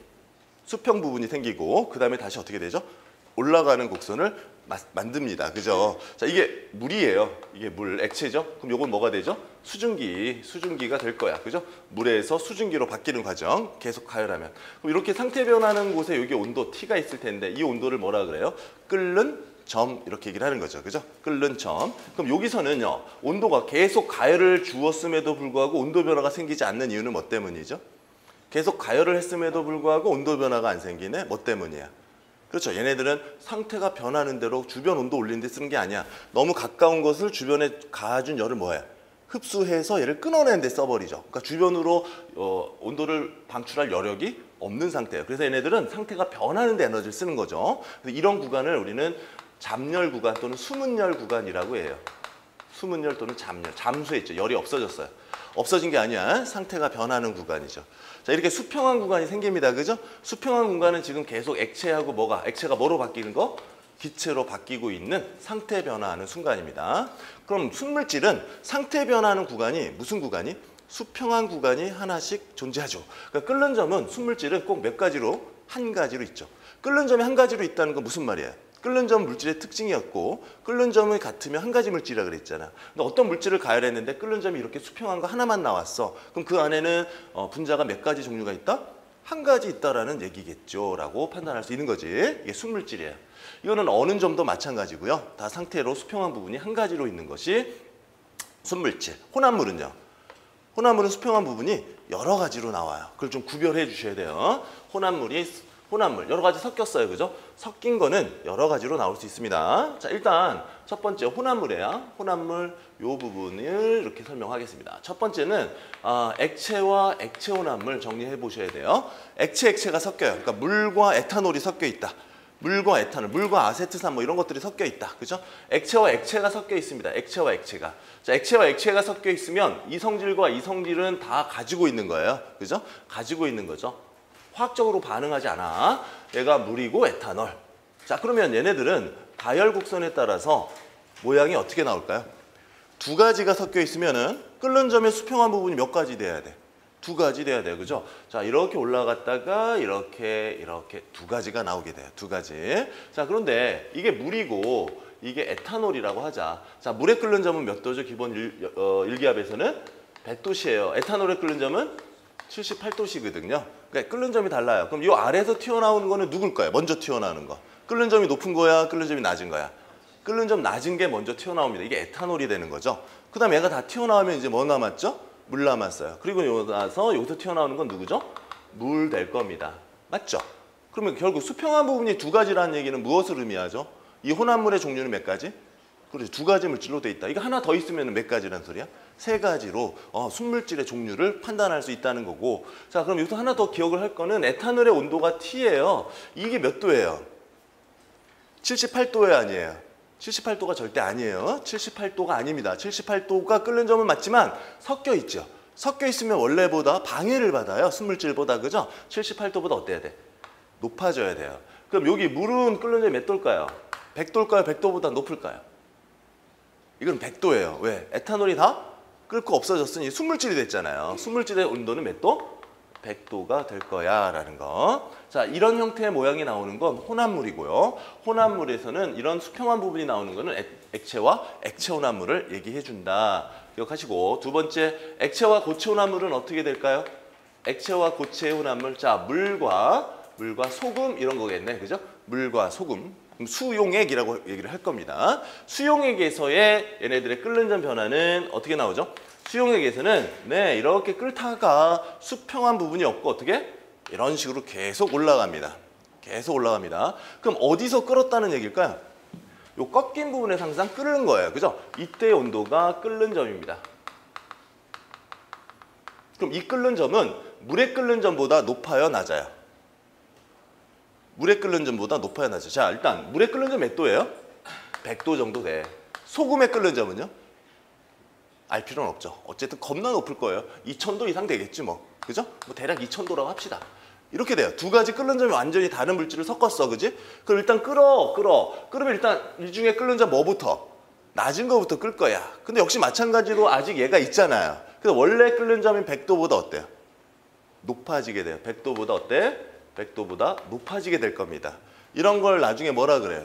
수평 부분이 생기고 그 다음에 다시 어떻게 되죠? 올라가는 곡선을 만듭니다. 그죠? 자, 이게 물이에요. 이게 물, 액체죠? 그럼 요건 뭐가 되죠? 수증기가 될 거야. 그죠? 물에서 수증기로 바뀌는 과정. 계속 가열하면. 그럼 이렇게 상태 변하는 곳에 여기 온도 T가 있을 텐데 이 온도를 뭐라 그래요? 끓는 점 이렇게 얘기를 하는 거죠. 그죠? 끓는 점. 그럼 여기서는요. 온도가 계속 가열을 주었음에도 불구하고 온도 변화가 생기지 않는 이유는 뭐 때문이죠? 계속 가열을 했음에도 불구하고 온도 변화가 안 생기네? 뭐 때문이야? 그렇죠. 얘네들은 상태가 변하는 대로 주변 온도 올리는 데 쓰는 게 아니야. 너무 가까운 것을 주변에 가해준 열을 뭐해? 흡수해서 얘를 끊어내는 데 써버리죠. 그러니까 주변으로 온도를 방출할 여력이 없는 상태예요. 그래서 얘네들은 상태가 변하는 데 에너지를 쓰는 거죠. 그래서 이런 구간을 우리는 잠열 구간 또는 수문열 구간이라고 해요. 수문열 또는 잠열. 잠수했죠. 열이 없어졌어요. 없어진 게 아니야. 상태가 변하는 구간이죠. 자, 이렇게 수평한 구간이 생깁니다. 그죠? 수평한 구간은 지금 계속 액체하고 뭐가? 액체가 뭐로 바뀌는 거? 기체로 바뀌고 있는 상태 변화하는 순간입니다. 그럼 순물질은 상태 변화하는 구간이 무슨 구간이? 수평한 구간이 하나씩 존재하죠. 그러니까 끓는 점은 순물질은 꼭 몇 가지로? 한 가지로 있죠. 끓는 점이 한 가지로 있다는 건 무슨 말이에요? 끓는 점 물질의 특징이었고 끓는 점이 같으면 한 가지 물질이라 그랬잖아. 근데 어떤 물질을 가열했는데 끓는 점이 이렇게 수평한 거 하나만 나왔어. 그럼 그 안에는 분자가 몇 가지 종류가 있다? 한 가지 있다라는 얘기겠죠. 라고 판단할 수 있는 거지. 이게 순물질이에요. 이거는 어느 점도 마찬가지고요. 다 상태로 수평한 부분이 한 가지로 있는 것이 순물질. 혼합물은요. 혼합물은 수평한 부분이 여러 가지로 나와요. 그걸 좀 구별해 주셔야 돼요. 혼합물 여러 가지 섞였어요. 그죠? 섞인 거는 여러 가지로 나올 수 있습니다. 자, 일단 첫 번째 혼합물이에요. 혼합물 요 부분을 이렇게 설명하겠습니다. 첫 번째는 액체와 액체 혼합물 정리해 보셔야 돼요. 액체가 섞여요. 그러니까 물과 에탄올이 섞여 있다. 물과 에탄올, 물과 아세트산 뭐 이런 것들이 섞여 있다. 그죠? 액체와 액체가 섞여 있습니다. 액체와 액체가. 자, 액체와 액체가 섞여 있으면 이 성질과 이 성질은 다 가지고 있는 거예요. 그죠? 가지고 있는 거죠. 화학적으로 반응하지 않아. 얘가 물이고 에탄올. 자, 그러면 얘네들은 가열 곡선에 따라서 모양이 어떻게 나올까요? 두 가지가 섞여 있으면은 끓는 점의 수평한 부분이 몇 가지 돼야 돼? 두 가지 돼야 돼요. 그죠? 자, 이렇게 올라갔다가 이렇게 두 가지가 나오게 돼요. 두 가지. 자, 그런데 이게 물이고 이게 에탄올이라고 하자. 자, 물에 끓는 점은 몇 도죠? 기본 일기압에서는 100도씨예요. 에탄올에 끓는 점은 78도씨거든요. 그러니까 끓는 점이 달라요. 그럼 이 아래에서 튀어나오는 거는 누굴까요? 먼저 튀어나오는 거. 끓는 점이 높은 거야? 끓는 점이 낮은 거야? 끓는 점 낮은 게 먼저 튀어나옵니다. 이게 에탄올이 되는 거죠. 그 다음에 얘가 다 튀어나오면 이제 뭐 남았죠? 물 남았어요. 그리고 나서 여기서 튀어나오는 건 누구죠? 물 될 겁니다. 맞죠? 그러면 결국 수평한 부분이 두 가지라는 얘기는 무엇을 의미하죠? 이 혼합물의 종류는 몇 가지? 그렇죠. 두 가지 물질로 돼 있다. 이거 하나 더 있으면 몇 가지란 소리야? 세 가지로 순물질의 종류를 판단할 수 있다는 거고. 자, 그럼 여기서 하나 더 기억을 할 거는 에탄올의 온도가 T예요. 이게 몇 도예요? 78도에 아니에요. 78도가 절대 아니에요. 78도가 아닙니다. 78도가 끓는 점은 맞지만 섞여 있죠. 섞여 있으면 원래보다 방해를 받아요. 순물질보다. 그죠? 78도보다 어때야 돼? 높아져야 돼요. 그럼 여기 물은 끓는 점이 몇 도일까요? 100도일까요? 100도보다 높을까요? 이건 100도예요. 왜? 에탄올이 다 끓고 없어졌으니 순물질이 됐잖아요. 순물질의 온도는 몇 도? 100도가 될 거야 라는 거. 자, 이런 형태의 모양이 나오는 건 혼합물이고요. 혼합물에서는 이런 수평한 부분이 나오는 거는 액체와 액체 혼합물을 얘기해 준다. 기억하시고, 두 번째, 액체와 고체 혼합물은 어떻게 될까요? 액체와 고체 혼합물. 자, 물과 소금 이런 거겠네. 그죠? 물과 소금. 수용액이라고 얘기를 할 겁니다. 수용액에서의 얘네들의 끓는 점 변화는 어떻게 나오죠? 수용액에서는 이렇게 끓다가 수평한 부분이 없고 어떻게? 이런 식으로 계속 올라갑니다. 계속 올라갑니다. 그럼 어디서 끓었다는 얘기일까요? 요 꺾인 부분에서 항상 끓는 거예요. 그죠? 이때의 온도가 끓는 점입니다. 그럼 이 끓는 점은 물에 끓는 점보다 높아요, 낮아요? 물에 끓는 점보다 높아야 낮아요. 자, 일단 물에 끓는 점 몇 도예요? 100도 정도 돼. 소금에 끓는 점은요? 알 필요는 없죠. 어쨌든 겁나 높을 거예요. 2000도 이상 되겠지 뭐. 그죠? 뭐 대략 2000도라고 합시다. 이렇게 돼요. 두 가지 끓는 점이 완전히 다른 물질을 섞었어. 그지? 그럼 일단 끓어. 끓으면 일단 이 중에 끓는 점 뭐부터? 낮은 거부터 끓 거야. 근데 역시 마찬가지로 아직 얘가 있잖아요. 그래서 원래 끓는 점이 100도보다 어때요? 높아지게 돼요. 100도보다 어때? 100도보다 높아지게 될 겁니다. 이런 걸 나중에 뭐라 그래요?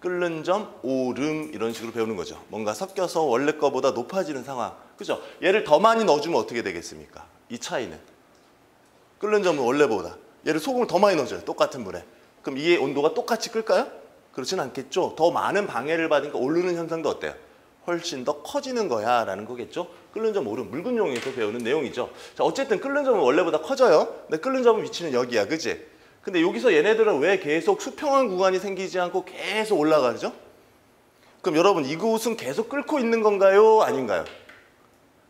끓는 점, 오름 이런 식으로 배우는 거죠. 뭔가 섞여서 원래 거보다 높아지는 상황. 그죠? 얘를 더 많이 넣어주면 어떻게 되겠습니까? 이 차이는. 끓는 점은 원래보다. 얘를 소금을 더 많이 넣어줘요. 똑같은 물에. 그럼 이게 온도가 똑같이 끓까요? 그렇진 않겠죠. 더 많은 방해를 받으니까 오르는 현상도 어때요? 훨씬 더 커지는 거야 라는 거겠죠. 끓는 점 오름, 묽은 용에서 배우는 내용이죠. 자, 어쨌든 끓는 점은 원래보다 커져요. 근데 끓는 점은 위치는 여기야. 그치? 근데 여기서 얘네들은 왜 계속 수평한 구간이 생기지 않고 계속 올라가죠? 그럼 여러분 이곳은 계속 끓고 있는 건가요? 아닌가요?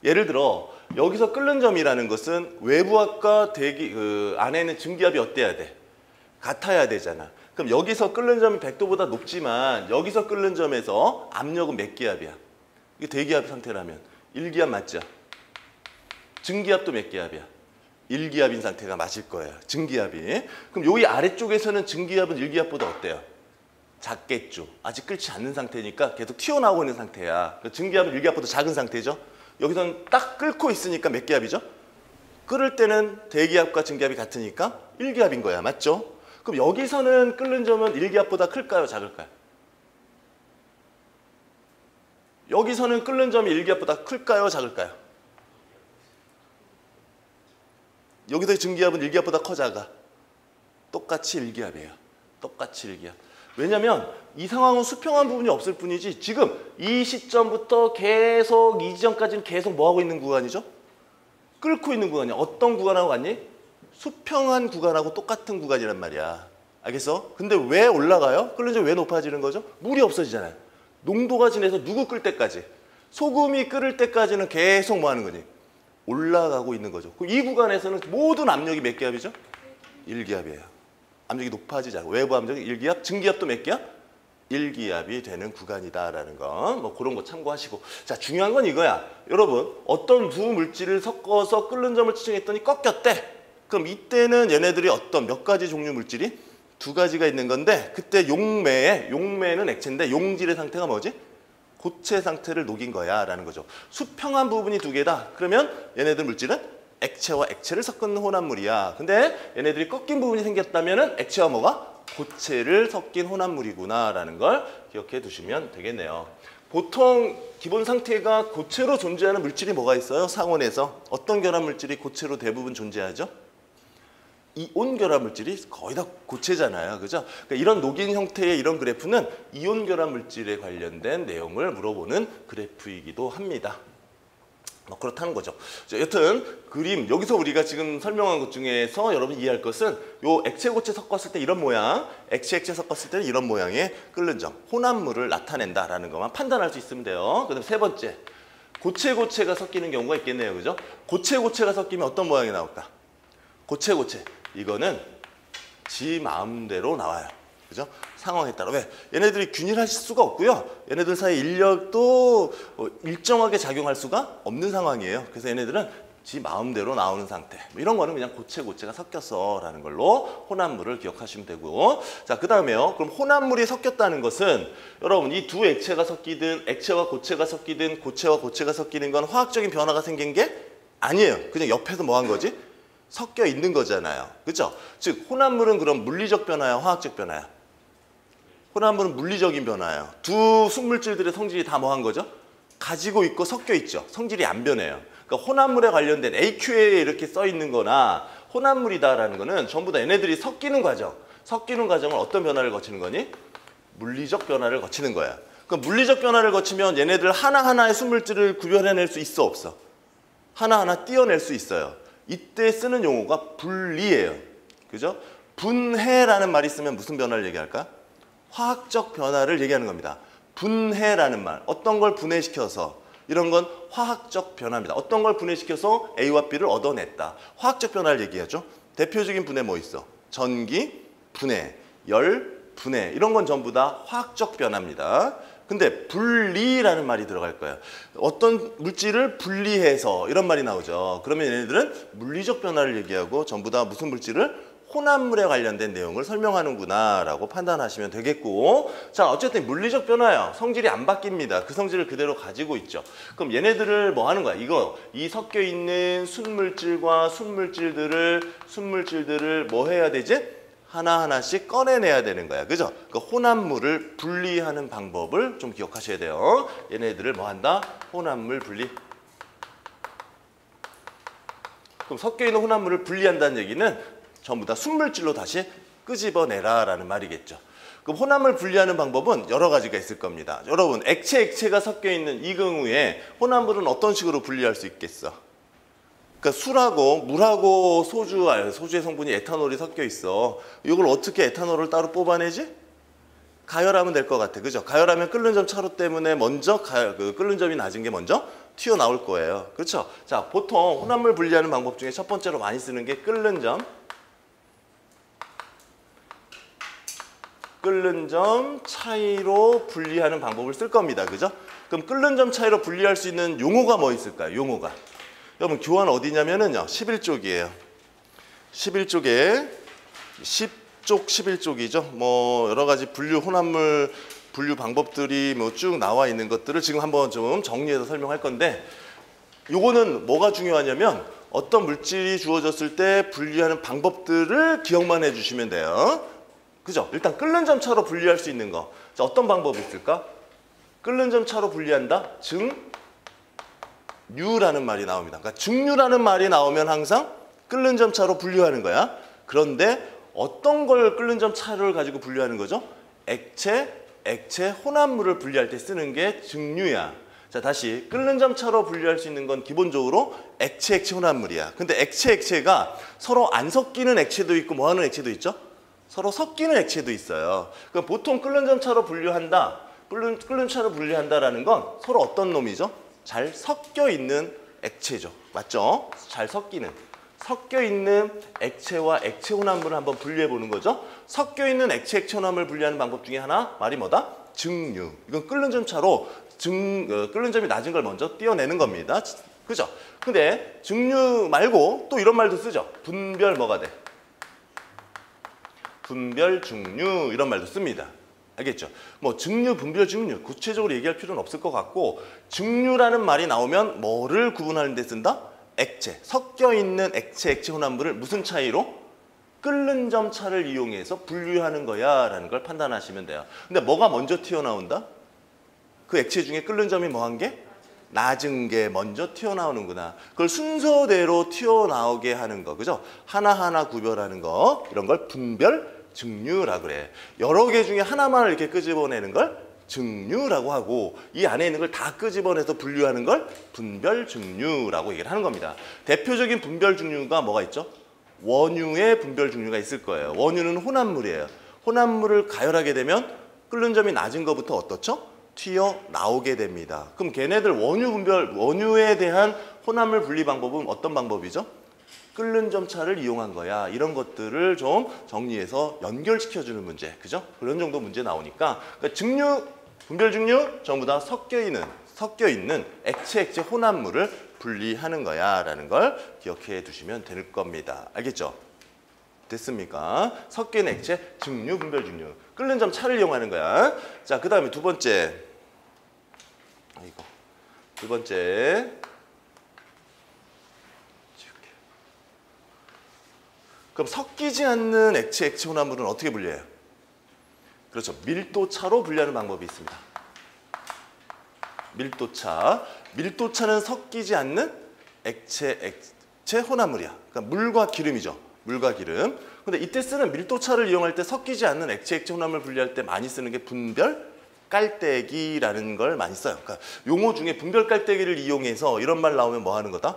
예를 들어 여기서 끓는 점이라는 것은 외부압과 안에 있는 증기압이 어때야 돼? 같아야 되잖아. 그럼 여기서 끓는 점이 100도보다 높지만 여기서 끓는 점에서 압력은 몇 기압이야? 이게 대기압 상태라면 1기압 맞죠? 증기압도 몇 기압이야? 1기압인 상태가 맞을 거예요. 증기압이. 그럼 여기 아래쪽에서는 증기압은 1기압보다 어때요? 작겠죠. 아직 끓지 않는 상태니까 계속 튀어나오고 있는 상태야. 증기압은 1기압보다 작은 상태죠. 여기서는 딱 끓고 있으니까 몇 기압이죠? 끓을 때는 대기압과 증기압이 같으니까 1기압인 거야. 맞죠? 그럼 여기서는 끓는 점은 1기압보다 클까요? 작을까요? 여기서는 끓는 점이 1기압보다 클까요? 작을까요? 여기서의 증기압은 1기압보다 커 작아? 똑같이 1기압이에요. 똑같이 1기압. 왜냐면 이 상황은 수평한 부분이 없을 뿐이지 지금 이 시점부터 계속 이 지점까지는 계속 뭐하고 있는 구간이죠? 끓고 있는 구간이야. 어떤 구간하고 같니? 수평한 구간하고 똑같은 구간이란 말이야. 알겠어? 근데 왜 올라가요? 끓는 점이 왜 높아지는 거죠? 물이 없어지잖아요. 농도가 진해서 누구 끓 때까지? 소금이 끓을 때까지는 계속 뭐 하는 거니? 올라가고 있는 거죠. 이 구간에서는 모든 압력이 몇 기압이죠? 1기압이에요. 압력이 높아지잖아요. 외부 압력이 1기압, 증기압도 몇 기압? 1기압이 되는 구간이다라는 거. 뭐 그런 거 참고하시고. 자, 중요한 건 이거야. 여러분, 어떤 두 물질을 섞어서 끓는 점을 측정했더니 꺾였대. 그럼 이때는 얘네들이 어떤 몇 가지 종류 물질이? 두 가지가 있는 건데 그때 용매는 액체인데 용질의 상태가 뭐지? 고체 상태를 녹인 거야 라는 거죠. 수평한 부분이 두 개다. 그러면 얘네들 물질은 액체와 액체를 섞은 혼합물이야. 근데 얘네들이 꺾인 부분이 생겼다면 액체와 뭐가? 고체를 섞인 혼합물이구나 라는 걸 기억해 두시면 되겠네요. 보통 기본 상태가 고체로 존재하는 물질이 뭐가 있어요? 상온에서 어떤 결합 물질이 고체로 대부분 존재하죠? 이온 결합 물질이 거의 다 고체잖아요. 그죠? 그러니까 이런 녹인 형태의 이런 그래프는 이온 결합 물질에 관련된 내용을 물어보는 그래프이기도 합니다. 뭐 그렇다는 거죠. 자, 여튼 그림 여기서 우리가 지금 설명한 것 중에서 여러분 이해할 것은 요 액체 고체 섞었을 때 이런 모양, 액체 섞었을 때는 이런 모양의 끓는 점, 혼합물을 나타낸다라는 것만 판단할 수 있으면 돼요. 그다음 세 번째, 고체가 섞이는 경우가 있겠네요. 그죠? 고체가 섞이면 어떤 모양이 나올까? 고체 이거는 지 마음대로 나와요. 그죠? 상황에 따라. 왜? 얘네들이 균일할 수가 없고요. 얘네들 사이 인력도 일정하게 작용할 수가 없는 상황이에요. 그래서 얘네들은 지 마음대로 나오는 상태. 뭐 이런 거는 그냥 고체가 섞였어 라는 걸로 혼합물을 기억하시면 되고. 자, 그 다음에요. 그럼 혼합물이 섞였다는 것은 여러분 이 두 액체가 섞이든 액체와 고체가 섞이든 고체와 고체가 섞이는 건 화학적인 변화가 생긴 게 아니에요. 그냥 옆에서 뭐 한 거지? 섞여 있는 거잖아요. 그렇죠? 즉 혼합물은 그럼 물리적 변화야, 화학적 변화야? 혼합물은 물리적인 변화예요. 두 순물질들의 성질이 다 뭐 한 거죠? 가지고 있고 섞여 있죠. 성질이 안 변해요. 그러니까 혼합물에 관련된 AQ에 이렇게 써 있는 거나 혼합물이다라는 거는 전부 다 얘네들이 섞이는 과정을 어떤 변화를 거치는 거니? 물리적 변화를 거치는 거야. 그러니까 물리적 변화를 거치면 얘네들 하나하나의 순물질을 구별해낼 수 있어, 없어? 하나하나 띄어낼 수 있어요. 이때 쓰는 용어가 분리예요. 그죠? 분해라는 말이 있으면 무슨 변화를 얘기할까? 화학적 변화를 얘기하는 겁니다. 분해라는 말. 어떤 걸 분해시켜서 이런 건 화학적 변화입니다. 어떤 걸 분해시켜서 A와 B를 얻어냈다. 화학적 변화를 얘기하죠. 대표적인 분해 뭐 있어? 전기, 분해, 열, 분해. 이런 건 전부 다 화학적 변화입니다. 근데 분리라는 말이 들어갈 거예요. 어떤 물질을 분리해서 이런 말이 나오죠. 그러면 얘네들은 물리적 변화를 얘기하고 전부 다 무슨 물질을? 혼합물에 관련된 내용을 설명하는구나 라고 판단하시면 되겠고. 자, 어쨌든 물리적 변화예요. 성질이 안 바뀝니다. 그 성질을 그대로 가지고 있죠. 그럼 얘네들을 뭐 하는 거야? 이 섞여 있는 순물질과 순물질들을 뭐 해야 되지? 하나하나씩 꺼내내야 되는 거야. 그죠? 그 혼합물을 분리하는 방법을 좀 기억하셔야 돼요. 얘네들을 뭐 한다? 혼합물 분리. 그럼 섞여 있는 혼합물을 분리한다는 얘기는 전부 다 순물질로 다시 끄집어내라 라는 말이겠죠. 그럼 혼합물 분리하는 방법은 여러 가지가 있을 겁니다. 여러분, 액체가 섞여 있는 이 경우에 혼합물은 어떤 식으로 분리할 수 있겠어? 그러니까 술하고 물하고 소주의 성분이 에탄올이 섞여 있어. 이걸 어떻게 에탄올을 따로 뽑아내지? 가열하면 될 것 같아. 그죠? 가열하면 끓는 점 차로 때문에 먼저 끓는 점이 낮은 게 먼저 튀어나올 거예요. 그렇죠? 자, 보통 혼합물 분리하는 방법 중에 첫 번째로 많이 쓰는 게 끓는 점 차이로 분리하는 방법을 쓸 겁니다. 그죠? 그럼 끓는 점 차이로 분리할 수 있는 용어가 뭐 있을까요? 용어가. 여러분 교환 어디냐면은요 11쪽이에요. 11쪽에 10쪽 11쪽이죠. 뭐 여러 가지 혼합물 분류 방법들이 뭐 쭉 나와 있는 것들을 지금 한번 좀 정리해서 설명할 건데, 요거는 뭐가 중요하냐면 어떤 물질이 주어졌을 때 분리하는 방법들을 기억만 해주시면 돼요. 그죠? 일단 끓는 점 차로 분리할 수 있는 거. 자, 어떤 방법이 있을까? 끓는 점 차로 분리한다. 증류라는 말이 나옵니다. 그러니까 증류라는 말이 나오면 항상 끓는 점 차로 분류하는 거야. 그런데 어떤 걸 끓는 점 차를 가지고 분류하는 거죠? 액체 혼합물을 분리할 때 쓰는 게 증류야. 자, 다시 끓는 점 차로 분리할 수 있는 건 기본적으로 액체 혼합물이야. 근데 액체가 서로 안 섞이는 액체도 있고 뭐 하는 액체도 있죠? 서로 섞이는 액체도 있어요. 그럼 보통 끓는 점 차로 분류한다. 끓는 차로 분리한다라는 건 서로 어떤 놈이죠? 잘 섞여 있는 액체죠. 맞죠? 잘 섞여 있는 액체와 액체 혼합물을 한번 분리해 보는 거죠. 섞여 있는 액체 혼합물 분리하는 방법 중에 하나, 말이 뭐다? 증류. 이건 끓는 점 차로 끓는 점이 낮은 걸 먼저 띄어내는 겁니다. 그죠? 근데 증류 말고 또 이런 말도 쓰죠. 분별 뭐가 돼? 분별, 증류 이런 말도 씁니다. 알겠죠? 뭐 증류, 분별, 증류 구체적으로 얘기할 필요는 없을 것 같고, 증류라는 말이 나오면 뭐를 구분하는 데 쓴다? 액체, 섞여 있는 액체 혼합물을 무슨 차이로? 끓는 점 차를 이용해서 분류하는 거야 라는 걸 판단하시면 돼요. 근데 뭐가 먼저 튀어나온다? 그 액체 중에 끓는 점이 뭐한 게? 낮은 게 먼저 튀어나오는구나. 그걸 순서대로 튀어나오게 하는 거, 그죠? 하나하나 구별하는 거, 이런 걸 분별 증류라고 그래. 여러 개 중에 하나만을 이렇게 끄집어내는 걸 증류라고 하고, 이 안에 있는 걸 다 끄집어내서 분류하는 걸 분별 증류라고 얘기를 하는 겁니다. 대표적인 분별 증류가 뭐가 있죠? 원유의 분별 증류가 있을 거예요. 원유는 혼합물이에요. 혼합물을 가열하게 되면 끓는 점이 낮은 것부터 어떻죠? 튀어나오게 됩니다. 그럼 걔네들 원유에 대한 혼합물 분리 방법은 어떤 방법이죠? 끓는 점 차를 이용한 거야. 이런 것들을 좀 정리해서 연결시켜주는 문제, 그죠? 그런 정도 문제 나오니까, 그러니까 증류, 분별 증류 전부 다 섞여 있는 액체 혼합물을 분리하는 거야라는 걸 기억해 두시면 될 겁니다. 알겠죠? 됐습니까? 섞여 있는 액체 증류, 분별 증류. 끓는 점 차를 이용하는 거야. 자, 그 다음에 두 번째. 두 번째. 그럼 섞이지 않는 액체 혼합물은 어떻게 분리해요? 그렇죠. 밀도차로 분리하는 방법이 있습니다. 밀도차. 밀도차는 섞이지 않는 액체 혼합물이야. 그러니까 물과 기름이죠. 물과 기름. 근데 이때 쓰는 밀도차를 이용할 때 섞이지 않는 액체 혼합물 분리할 때 많이 쓰는 게 분별 깔때기라는 걸 많이 써요. 그러니까 용어 중에 분별 깔때기를 이용해서 이런 말 나오면 뭐 하는 거다?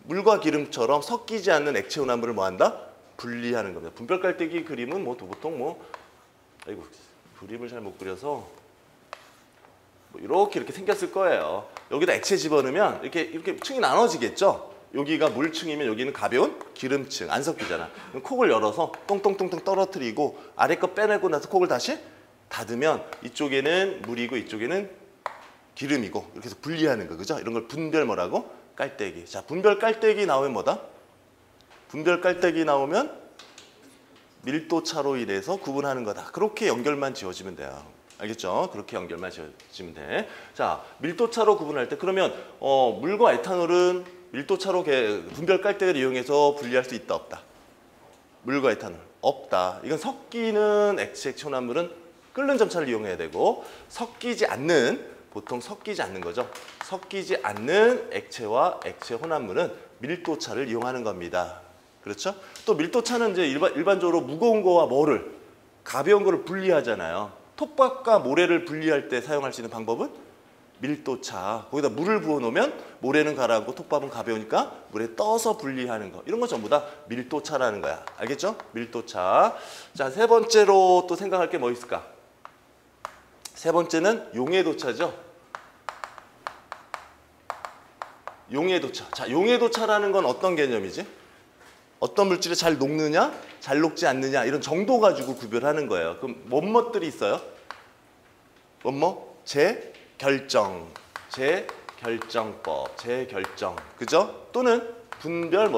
물과 기름처럼 섞이지 않는 액체 혼합물을 뭐 한다? 분리하는 겁니다. 분별 깔때기 그림은 보통 아이고, 그림을 잘 못 그려서 이렇게 생겼을 거예요. 여기다 액체 집어넣으면 이렇게 층이 나눠지겠죠? 여기가 물층이면 여기는 가벼운 기름층, 안 섞이잖아. 그럼 콕을 열어서 똥똥똥똥 떨어뜨리고 아래 거 빼내고 나서 콕을 다시 닫으면 이쪽에는 물이고 이쪽에는 기름이고 이렇게 해서 분리하는 거, 그죠? 이런 걸 분별 뭐라고? 깔때기. 자, 분별 깔때기 나오면 뭐다? 분별 깔때기 나오면 밀도차로 인해서 구분하는 거다. 그렇게 연결만 지어지면 돼요. 알겠죠? 그렇게 연결만 지어지면 돼. 자, 밀도차로 구분할 때 그러면 물과 에탄올은 밀도차로 분별 깔때기를 이용해서 분리할 수 있다, 없다? 물과 에탄올 없다. 이건 섞이는 액체 혼합물은 끓는 점차를 이용해야 되고, 보통 섞이지 않는 거죠. 섞이지 않는 액체와 액체 혼합물은 밀도차를 이용하는 겁니다. 그렇죠? 또 밀도차는 이제 일반적으로 무거운 거와 가벼운 거를 분리하잖아요. 톱밥과 모래를 분리할 때 사용할 수 있는 방법은 밀도차. 거기다 물을 부어 놓으면 모래는 가라앉고 톱밥은 가벼우니까 물에 떠서 분리하는 거. 이런 거 전부 다 밀도차라는 거야. 알겠죠? 밀도차. 자, 세 번째로 또 생각할 게 뭐 있을까? 세 번째는 용해도차죠. 용해도차. 자, 용해도차라는 건 어떤 개념이지? 어떤 물질이 잘 녹느냐, 잘 녹지 않느냐 이런 정도 가지고 구별하는 거예요. 그럼 뭐들이 있어요? 재결정법, 재결정, 그죠? 또는 분별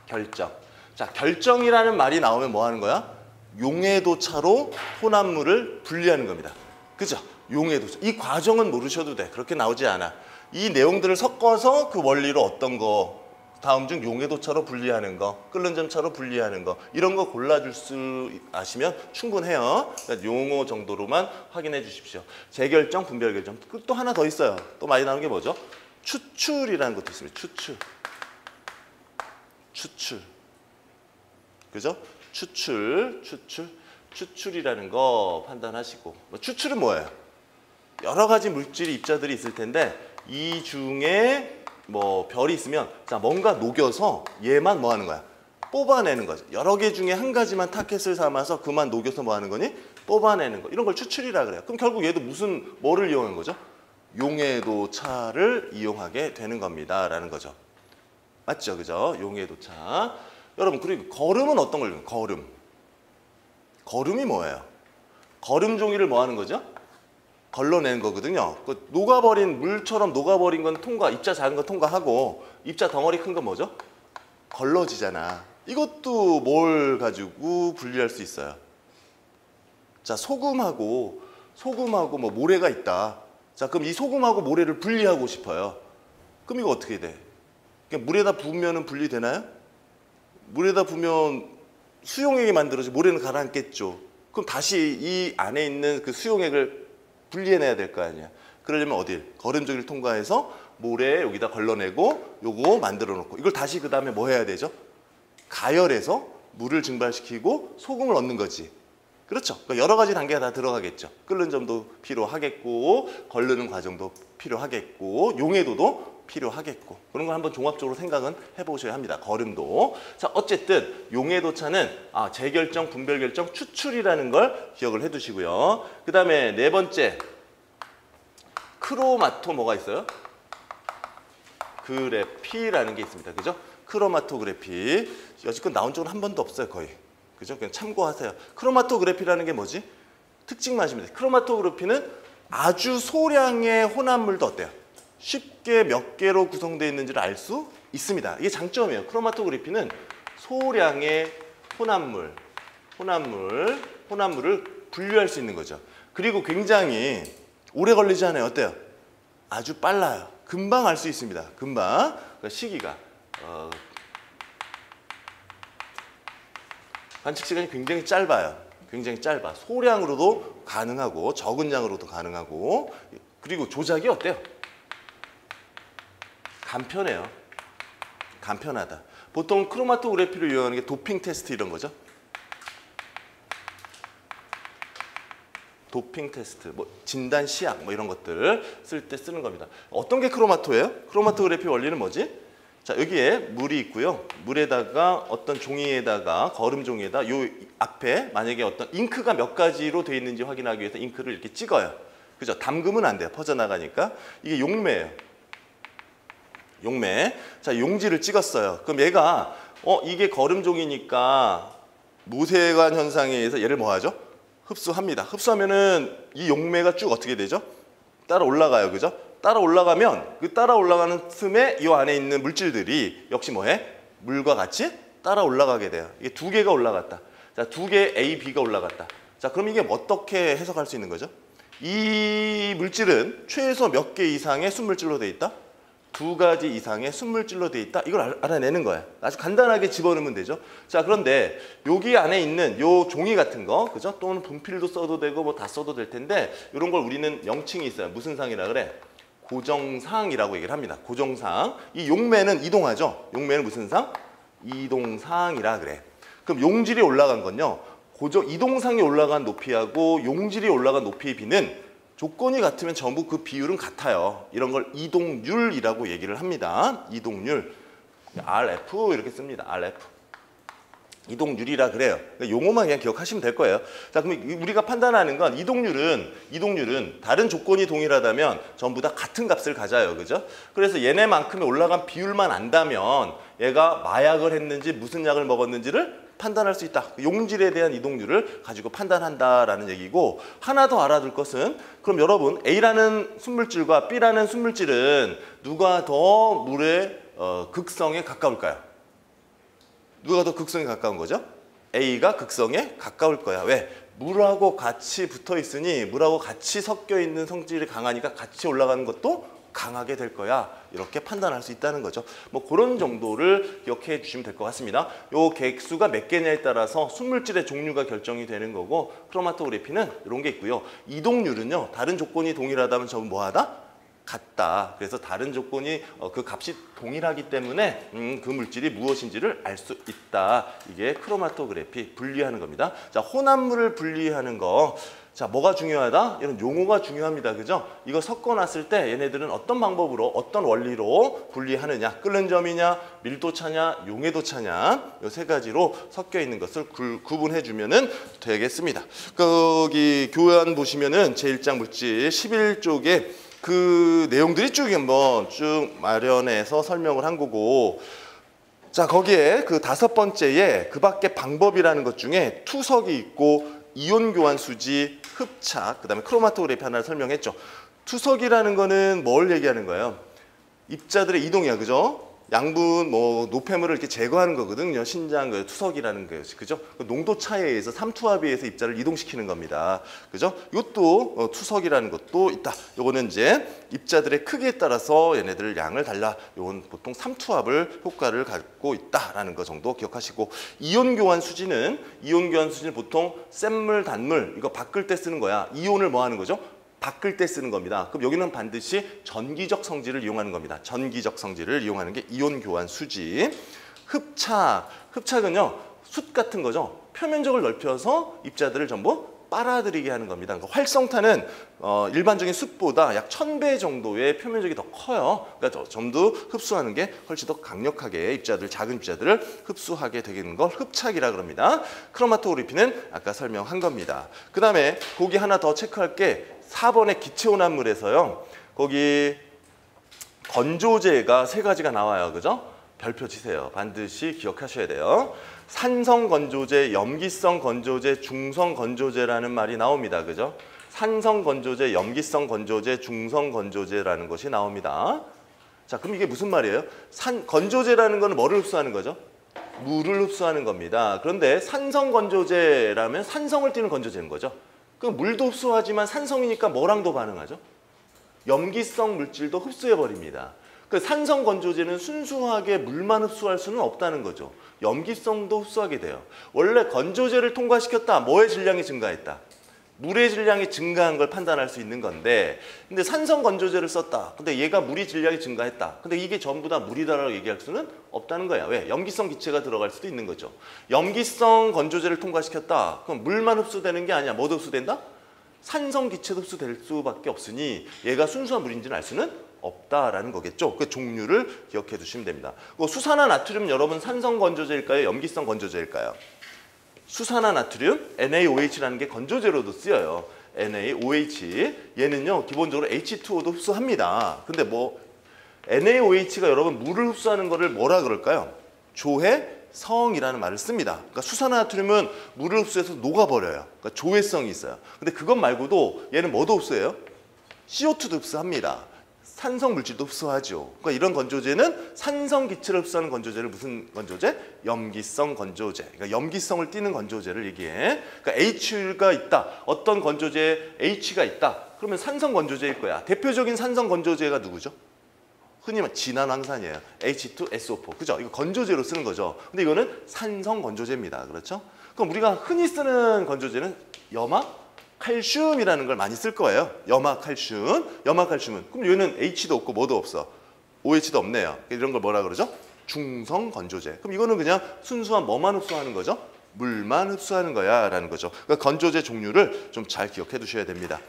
결정. 자, 결정이라는 말이 나오면 뭐 하는 거야? 용해도차로 혼합물을 분리하는 겁니다. 그죠? 용해도차. 이 과정은 모르셔도 돼. 그렇게 나오지 않아. 이 내용들을 섞어서 그 원리로 어떤 거, 다음 중 용해도차로 분리하는 거, 끓는 점차로 분리하는 거, 이런 거 골라줄 수 아시면 충분해요. 그러니까 용어 정도로만 확인해 주십시오. 재결정, 분별결정. 또 하나 더 있어요. 또 많이 나오는 게 뭐죠? 추출이라는 것도 있습니다. 추출. 그죠? 추출이라는 거 판단하시고. 추출은 뭐예요? 여러 가지 물질이 입자들이 있을 텐데 이 중에 별이 있으면 자, 뭔가 녹여서 얘만 뭐 하는 거야? 뽑아내는 거죠. 여러 개 중에 한 가지만 타켓을 삼아서 그만 녹여서 뭐 하는 거니? 뽑아내는 거. 이런 걸 추출이라 그래요. 그럼 결국 얘도 뭐를 이용한 거죠? 용해도차를 이용하게 되는 겁니다. 라는 거죠. 맞죠? 그죠? 용해도차. 여러분, 그리고 거름은 어떤 걸요? 거름이 뭐예요? 거름 종이를 뭐 하는 거죠? 걸러내는 거거든요. 그 물처럼 녹아버린 건 입자 작은 거 통과하고 입자 덩어리 큰 건 뭐죠? 걸러지잖아. 이것도 뭘 가지고 분리할 수 있어요? 자, 소금하고 모래가 있다. 자, 그럼 이 소금하고 모래를 분리하고 싶어요. 그럼 이거 어떻게 돼? 그냥 물에다 부으면 분리되나요? 물에다 부으면 수용액이 만들어지 모래는 가라앉겠죠. 그럼 다시 이 안에 있는 그 수용액을 분리해내야 될 거 아니야. 그러려면 어딜? 거름종이를 통과해서 모래에 여기다 걸러내고 요거 만들어 놓고 이걸 다시 그 다음에 뭐 해야 되죠? 가열해서 물을 증발시키고 소금을 얻는 거지. 그렇죠. 그러니까 여러 가지 단계가 다 들어가겠죠. 끓는 점도 필요하겠고 걸르는 과정도 필요하겠고 용해도도 필요하겠고 그런 걸 한번 종합적으로 생각은 해보셔야 합니다. 거름도. 자, 어쨌든 용해도 차는 재결정, 분별결정, 추출이라는 걸 기억을 해두시고요. 그 다음에 네 번째 크로마토 뭐가 있어요? 그래피라는 게 있습니다. 그죠? 크로마토그래피. 여지껏 나온 적은 한 번도 없어요. 거의. 그죠? 그냥 참고하세요. 크로마토그래피라는 게 뭐지? 특징만 하시면 돼요. 크로마토그래피는 아주 소량의 혼합물도 어때요? 쉽게 몇 개로 구성되어 있는지를 알 수 있습니다. 이게 장점이에요. 크로마토그래피는 소량의 혼합물을 분류할 수 있는 거죠. 그리고 굉장히 오래 걸리지 않아요. 어때요? 아주 빨라요. 금방 알 수 있습니다. 금방. 그러니까 시기가 관측 시간이 굉장히 짧아요. 굉장히 짧아. 소량으로도 가능하고 적은 양으로도 가능하고 그리고 조작이 어때요? 간편해요. 간편하다. 보통 크로마토그래피를 이용하는 게 도핑 테스트 이런 거죠. 도핑 테스트, 뭐 진단 시약 뭐 이런 것들 쓸 때 쓰는 겁니다. 어떤 게 크로마토예요? 크로마토그래피 원리는 뭐지? 자, 여기에 물이 있고요. 물에다가 어떤 종이에다가 거름 종이에다 요 앞에 만약에 어떤 잉크가 몇 가지로 되어 있는지 확인하기 위해서 잉크를 이렇게 찍어요. 그죠? 담그면 안 돼요. 퍼져나가니까. 이게 용매예요. 용매. 자, 용지를 찍었어요. 그럼 얘가 이게 거름 종이니까 모세관 현상에 의해서 얘를 뭐 하죠? 흡수합니다. 흡수하면은 이 용매가 쭉 어떻게 되죠? 따라 올라가요. 그죠? 따라 올라가면 그 따라 올라가는 틈에 이 안에 있는 물질들이 역시 뭐해? 물과 같이 따라 올라가게 돼요. 이게 두 개가 올라갔다. 자, 두 개 A, B가 올라갔다. 자, 그럼 이게 어떻게 해석할 수 있는 거죠? 이 물질은 최소 몇 개 이상의 순물질로 돼 있다? 두 가지 이상의 순물질로 돼 있다. 이걸 알아내는 거야. 아주 간단하게 집어넣으면 되죠. 자, 그런데 여기 안에 있는 요 종이 같은 거, 그죠? 또는 분필도 써도 되고 뭐 다 써도 될 텐데 이런 걸 우리는 명칭이 있어요. 무슨 상이라 그래? 고정상이라고 얘기를 합니다. 고정상. 이 용매는 이동하죠. 용매는 무슨 상? 이동상이라 그래. 그럼 용질이 올라간 건요. 이동상이 올라간 높이하고 용질이 올라간 높이의 비는 조건이 같으면 전부 그 비율은 같아요. 이런 걸 이동률이라고 얘기를 합니다. 이동률. RF 이렇게 씁니다. RF. 이동률이라 그래요. 용어만 그냥 기억하시면 될 거예요. 자, 그럼 우리가 판단하는 건 이동률은 다른 조건이 동일하다면 전부 다 같은 값을 가져요. 그죠? 그래서 얘네만큼의 올라간 비율만 안다면 얘가 마약을 했는지 무슨 약을 먹었는지를 판단할 수 있다. 용질에 대한 이동률을 가지고 판단한다라는 얘기고 하나 더 알아둘 것은 그럼 여러분 A라는 순물질과 B라는 순물질은 누가 더 물의 극성에 가까울까요? 누가 더 극성에 가까운 거죠? A가 극성에 가까울 거야. 왜? 물하고 같이 붙어 있으니 물하고 같이 섞여 있는 성질이 강하니까 같이 올라가는 것도 강하게 될 거야. 이렇게 판단할 수 있다는 거죠. 뭐 그런 정도를 기억해 주시면 될 것 같습니다. 요 객수가 몇 개냐에 따라서 순물질의 종류가 결정이 되는 거고 크로마토그래피는 이런 게 있고요. 이동률은요. 다른 조건이 동일하다면 전부 뭐하다? 같다. 그래서 다른 조건이 그 값이 동일하기 때문에 그 물질이 무엇인지를 알 수 있다. 이게 크로마토그래피 분리하는 겁니다. 자, 혼합물을 분리하는 거. 자, 뭐가 중요하다? 이런 용어가 중요합니다. 그죠? 이거 섞어놨을 때 얘네들은 어떤 방법으로 어떤 원리로 분리하느냐, 끓는 점이냐, 밀도차냐, 용해도차냐 이 세 가지로 섞여 있는 것을 구분해 주면은 되겠습니다. 거기 교환 보시면은 제1장 물질 11쪽에 그 내용들이 쭉 한번 쭉 마련해서 설명을 한 거고, 자, 거기에 그 5번째에 그 밖에 방법이라는 것 중에 투석이 있고 이온 교환 수지, 흡착, 그 다음에 크로마토그래피 하나를 설명했죠. 투석이라는 거는 뭘 얘기하는 거예요? 입자들의 이동이야, 그죠? 양분 뭐 노폐물을 이렇게 제거하는 거거든요. 신장 투석이라는 거죠. 그죠? 농도 차이에 의해서 삼투압에 의해서 입자를 이동시키는 겁니다. 그죠? 이것도 투석이라는 것도 있다. 요거는 이제 입자들의 크기에 따라서 얘네들 양을 달라. 요건 보통 삼투압을 효과를 갖고 있다라는 거 정도 기억하시고, 이온 교환 수지는 보통 샘물, 단물 이거 바꿀 때 쓰는 거야. 이온을 뭐 하는 거죠? 바꿀 때 쓰는 겁니다. 그럼 여기는 반드시 전기적 성질을 이용하는 겁니다. 전기적 성질을 이용하는 게 이온 교환 수지. 흡착은요, 숯 같은 거죠. 표면적을 넓혀서 입자들을 전부 빨아들이게 하는 겁니다. 그러니까 활성탄은 일반적인 숯보다 약 1000배 정도의 표면적이 더 커요. 그러니까 좀 더 흡수하는 게 훨씬 더 강력하게 작은 입자들을 흡수하게 되는 걸 흡착이라 그럽니다. 크로마토그래피는 아까 설명한 겁니다. 그 다음에 거기 하나 더 체크할 게 4번의 기체오염물에서요. 거기 건조제가 3가지가 나와요. 그죠? 별표 치세요. 반드시 기억하셔야 돼요. 산성 건조제, 염기성 건조제, 중성 건조제라는 말이 나옵니다. 그죠? 산성 건조제, 염기성 건조제, 중성 건조제라는 것이 나옵니다. 자, 그럼 이게 무슨 말이에요? 건조제라는 거는 뭐를 흡수하는 거죠? 물을 흡수하는 겁니다. 그런데 산성 건조제라면 산성을 띠는 건조제인 거죠. 그럼 물도 흡수하지만 산성이니까 뭐랑도 반응하죠? 염기성 물질도 흡수해버립니다. 그 산성 건조제는 순수하게 물만 흡수할 수는 없다는 거죠. 염기성도 흡수하게 돼요. 원래 건조제를 통과시켰다. 뭐의 질량이 증가했다? 물의 질량이 증가한 걸 판단할 수 있는 건데, 근데 산성 건조제를 썼다. 근데 얘가 물이 질량이 증가했다. 근데 이게 전부 다 물이다라고 얘기할 수는 없다는 거야. 왜? 염기성 기체가 들어갈 수도 있는 거죠. 염기성 건조제를 통과시켰다. 그럼 물만 흡수되는 게 아니야. 뭐도 흡수된다? 산성 기체도 흡수될 수밖에 없으니 얘가 순수한 물인지는 알 수는 없다라는 거겠죠. 그 종류를 기억해 두시면 됩니다. 수산화나트륨 여러분 산성 건조제일까요? 염기성 건조제일까요? 수산화나트륨 NaOH라는 게 건조제로도 쓰여요. NaOH 얘는요 기본적으로 H2O도 흡수합니다. 근데 뭐 NaOH가 여러분 물을 흡수하는 거를 뭐라 그럴까요? 조해성이라는 말을 씁니다. 그러니까 수산화나트륨은 물을 흡수해서 녹아버려요. 그러니까 조해성이 있어요. 근데 그것 말고도 얘는 뭐도 흡수해요? CO2도 흡수합니다. 산성 물질도 흡수하죠. 그러니까 이런 건조제는 산성 기체를 흡수하는 건조제를 무슨 건조제? 염기성 건조제. 그러니까 염기성을 띠는 건조제를 얘기해. 그러니까 H가 있다. 어떤 건조제에 H가 있다. 그러면 산성 건조제일 거야. 대표적인 산성 건조제가 누구죠? 흔히 말하는 진화황산이에요. H2SO4. 그죠? 이거 건조제로 쓰는 거죠. 근데 이거는 산성 건조제입니다. 그렇죠? 그럼 우리가 흔히 쓰는 건조제는 염화? 칼슘이라는 걸 많이 쓸 거예요. 염화칼슘은 그럼 얘는 H도 없고 뭐도 없어. OH도 없네요. 이런 걸 뭐라 그러죠? 중성 건조제. 그럼 이거는 그냥 순수한 뭐만 흡수하는 거죠? 물만 흡수하는 거야 라는 거죠. 그러니까 건조제 종류를 좀 잘 기억해 두셔야 됩니다.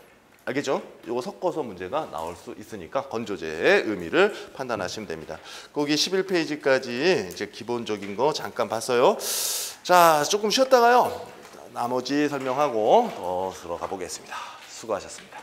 알겠죠? 이거 섞어서 문제가 나올 수 있으니까 건조제의 의미를 판단하시면 됩니다. 거기 11페이지까지 이제 기본적인 거 잠깐 봤어요. 자, 조금 쉬었다가요. 나머지 설명하고 더 들어가 보겠습니다. 수고하셨습니다.